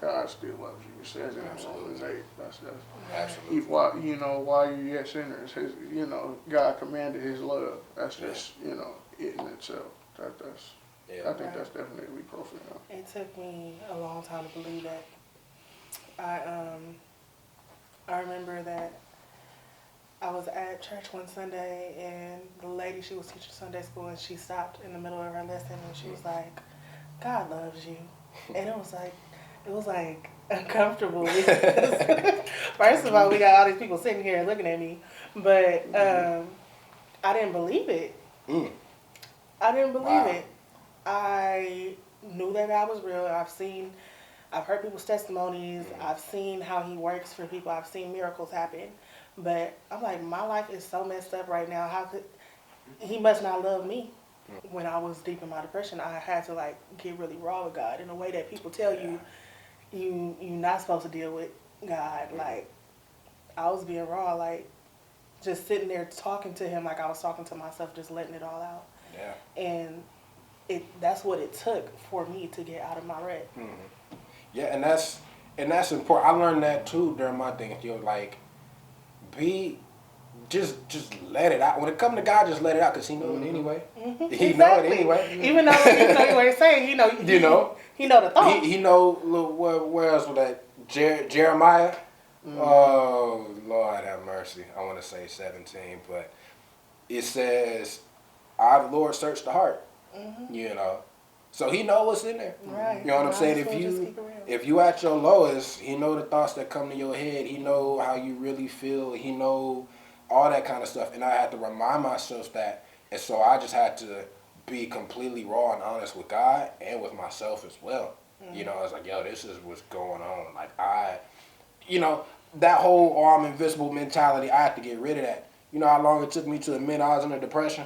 [SPEAKER 3] God still loves you. It says it in Romans 8. That's
[SPEAKER 1] Absolutely.
[SPEAKER 3] while you're yet sinners, God commanded his love. That's just, it in itself. That's
[SPEAKER 1] Yeah.
[SPEAKER 3] I think that's definitely profound.
[SPEAKER 2] It took me a long time to believe that. I remember that I was at church one Sunday and the lady, she was teaching Sunday school, and she stopped in the middle of her lesson and she was like, God loves you. And it was like uncomfortable. First of all, we got all these people sitting here looking at me, but I didn't believe it. I didn't believe it. I knew that God was real. I've heard people's testimonies. I've seen how he works for people. I've seen miracles happen. But I'm like, my life is so messed up right now. How could he must not love me? When I was deep in my depression, I had to like get really raw with God in a way that people tell you you're not supposed to deal with God. Like, I was being raw, like just sitting there talking to him like I was talking to myself, just letting it all out.
[SPEAKER 1] Yeah.
[SPEAKER 2] And that's what it took for me to get out of my rut.
[SPEAKER 1] Yeah, and that's important. I learned that too during my thing. Like, just let it out. When it comes to God, just let it out because he knows it anyway. He know it anyway.
[SPEAKER 2] Even though you weren't saying, he know the thought.
[SPEAKER 1] He know. Where else was that? Jeremiah. Oh Lord have mercy. I want to say 17, but it says, "I the Lord search the heart." So he know what's in there.
[SPEAKER 2] Right.
[SPEAKER 1] You know what I'm saying? If you at your lowest, he know the thoughts that come to your head. He know how you really feel. He know all that kind of stuff. And I had to remind myself that. And so I just had to be completely raw and honest with God and with myself as well. I was like, yo, this is what's going on. Like that whole I'm invincible mentality, I had to get rid of that. You know how long it took me to admit I was in a depression?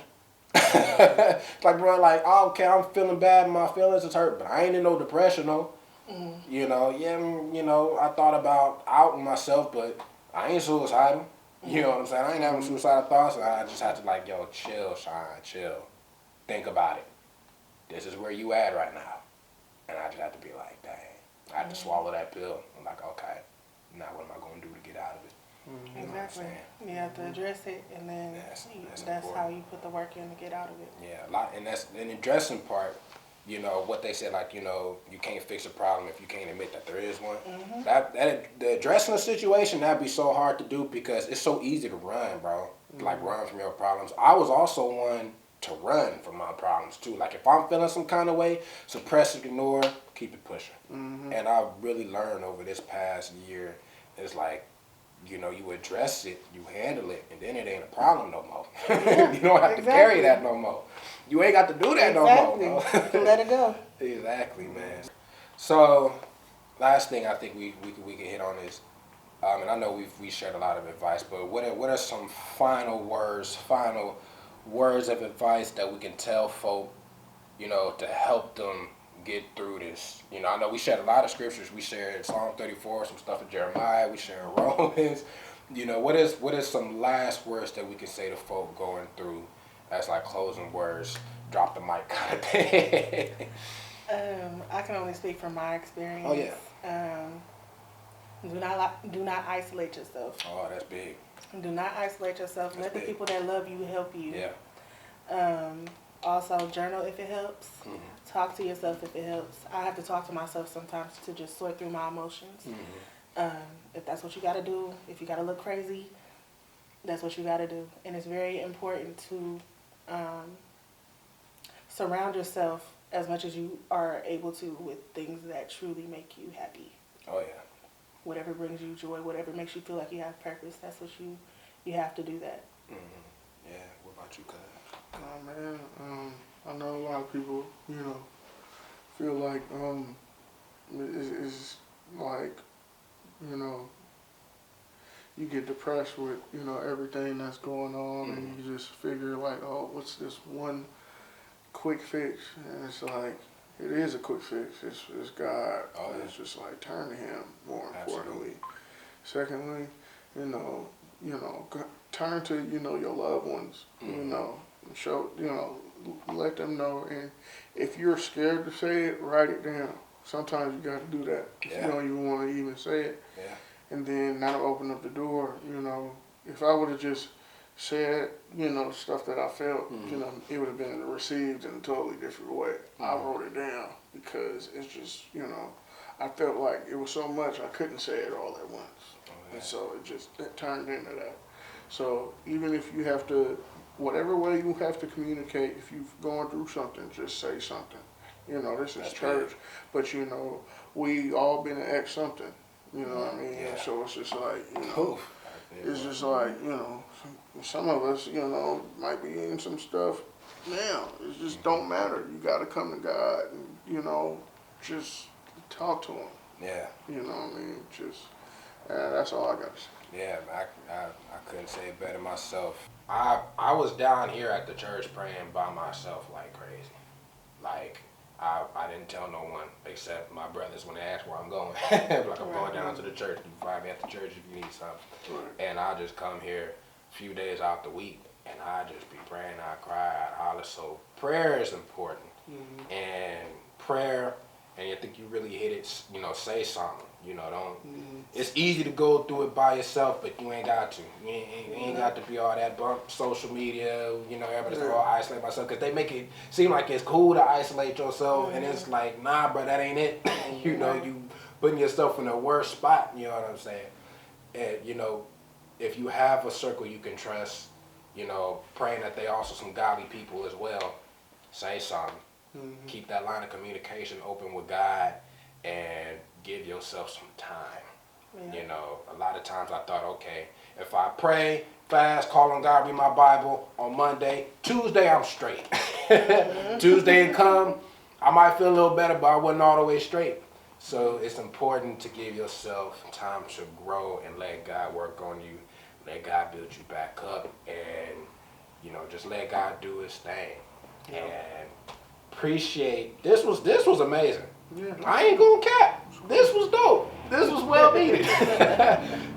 [SPEAKER 1] Like, bro, like, oh, okay, I'm feeling bad, my feelings is hurt, but I ain't in no depression, though. I thought about outing myself, but I ain't suicidal. You know what I'm saying? I ain't having suicidal thoughts. I just had to, like, yo, chill, Shine, chill. Think about it. This is where you at right now. And I just had to be like, dang. I had to swallow that pill. I'm like, okay, now what am I going to do to get out of it? You know what I'm
[SPEAKER 2] Exactly.
[SPEAKER 1] saying?
[SPEAKER 2] You have to address it, and then
[SPEAKER 1] That's
[SPEAKER 2] that's
[SPEAKER 1] important.
[SPEAKER 2] how you put the work in to get out of it.
[SPEAKER 1] Yeah, a lot, and the dressing part you know, what they said, like, you know, you can't fix a problem if you can't admit that there is one. That the addressing a situation, that'd be so hard to do because it's so easy to run, bro. Like, run from your problems. I was also one to run from my problems, too. Like, if I'm feeling some kind of way, suppress it, ignore, keep it pushing. And I've really learned over this past year, it's like, you know, you address it, you handle it, and then it ain't a problem no more. You don't have to carry that no more. You ain't got to do that no more. No.
[SPEAKER 2] Let it go.
[SPEAKER 1] Exactly, man. So, last thing I think we can hit on is, and I know we shared a lot of advice, but what are some final words of advice that we can tell folk, you know, to help them get through this? You know, I know we shared a lot of scriptures. We shared Psalm 34, some stuff in Jeremiah. We shared Romans. You know, what is some last words that we can say to folk going through as like closing words? Drop the mic kind of thing.
[SPEAKER 2] I can only speak from my experience.
[SPEAKER 1] Oh yeah.
[SPEAKER 2] Do not isolate yourself.
[SPEAKER 1] Oh, that's big.
[SPEAKER 2] Do not isolate yourself.
[SPEAKER 1] That's
[SPEAKER 2] Let the
[SPEAKER 1] big.
[SPEAKER 2] people that love you help you.
[SPEAKER 1] Yeah.
[SPEAKER 2] Also, journal if it helps. Talk to yourself if it helps. I have to talk to myself sometimes to just sort through my emotions. If that's what you got to do, if you got to look crazy, that's what you got to do. And it's very important to surround yourself as much as you are able to with things that truly make you happy.
[SPEAKER 1] Oh yeah.
[SPEAKER 2] Whatever brings you joy, whatever makes you feel like you have purpose, that's what you have to do that.
[SPEAKER 1] Yeah. What about you, cuz?
[SPEAKER 3] Oh man, I know a lot of people, you know, feel like it's like, you know, you get depressed with, you know, everything that's going on, and you just figure like, oh, what's this one quick fix? And it's like, it is a quick fix. It's God.
[SPEAKER 1] Oh, yeah.
[SPEAKER 3] It's just like turn to Him more importantly.
[SPEAKER 1] Absolutely.
[SPEAKER 3] Secondly, you know, turn to, you know, your loved ones. You know, show, you know, let them know. And if you're scared to say it, write it down. Sometimes you got to do that. If
[SPEAKER 1] Yeah.
[SPEAKER 3] you don't even want to even say it.
[SPEAKER 1] Yeah.
[SPEAKER 3] And then that'll open up the door. You know, if I would have just said, you know, stuff that I felt, you know, it would have been received in a totally different way. I wrote it down because it's just, you know, I felt like it was so much I couldn't say it all at once.
[SPEAKER 1] yeah.
[SPEAKER 3] And so it turned into that. So even if you have to, whatever way you have to communicate, if you've gone through something, just say something. You know, this is
[SPEAKER 1] That's
[SPEAKER 3] church,
[SPEAKER 1] big.
[SPEAKER 3] but you know, we all been an ex something. You know what I mean?
[SPEAKER 1] Yeah.
[SPEAKER 3] And so it's just like, you know,
[SPEAKER 1] Oof.
[SPEAKER 3] it's just like, you know, some of us, you know, might be in some stuff now. It just don't matter. You got to come to God and, you know, just talk to Him.
[SPEAKER 1] Yeah.
[SPEAKER 3] You know what I mean? Just, that's all I got to say.
[SPEAKER 1] Yeah, I couldn't say it better myself. I was down here at the church praying by myself like crazy. Like, I didn't tell no one except my brothers when they asked where I'm going. Like, I'm going down to the church. You can find me at the church if you need something.
[SPEAKER 3] Right.
[SPEAKER 1] And I just come here a few days out the week, and I just be praying. I cry, I holler. So prayer is important. And prayer, and I think you really hit it, you know, say something. You know, don't. It's easy to go through it by yourself, but you ain't got to. You ain't got to be all that bump social media. You know, everybody's like, oh, I isolate myself, because they make it seem like it's cool to isolate yourself, and it's like, nah, bro, that ain't it. You know, you putting yourself in the worst spot. You know what I'm saying? And you know, if you have a circle you can trust, you know, praying that they also some godly people as well. Say something. Keep that line of communication open with God, and give yourself some time.
[SPEAKER 2] Yeah.
[SPEAKER 1] You know, a lot of times I thought, okay, if I pray, fast, call on God, read my Bible on Monday, Tuesday I'm straight. Tuesday and come, I might feel a little better, but I wasn't all the way straight. So it's important to give yourself time to grow and let God work on you, let God build you back up, and, you know, just let God do His thing. And appreciate, this was amazing.
[SPEAKER 3] Yeah.
[SPEAKER 1] I ain't gonna cap. This was dope. This was well needed.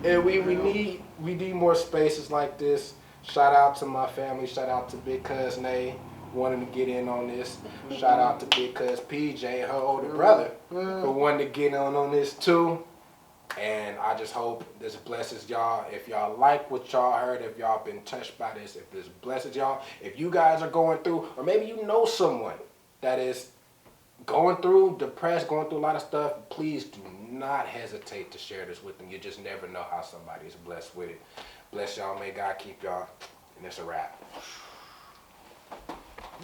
[SPEAKER 1] And we need more spaces like this. Shout out to my family. Shout out to Big Cuz Nay wanting to get in on this. Shout out to Big Cuz PJ and her older brother for wanting to get on this too. And I just hope this blesses y'all. If y'all like what y'all heard, if y'all been touched by this, if this blesses y'all, if you guys are going through, or maybe you know someone that is going through depressed, going through a lot of stuff, please do not hesitate to share this with them. You just never know how somebody is blessed with it. Bless y'all. May God keep y'all. And it's a wrap.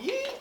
[SPEAKER 1] Yeah.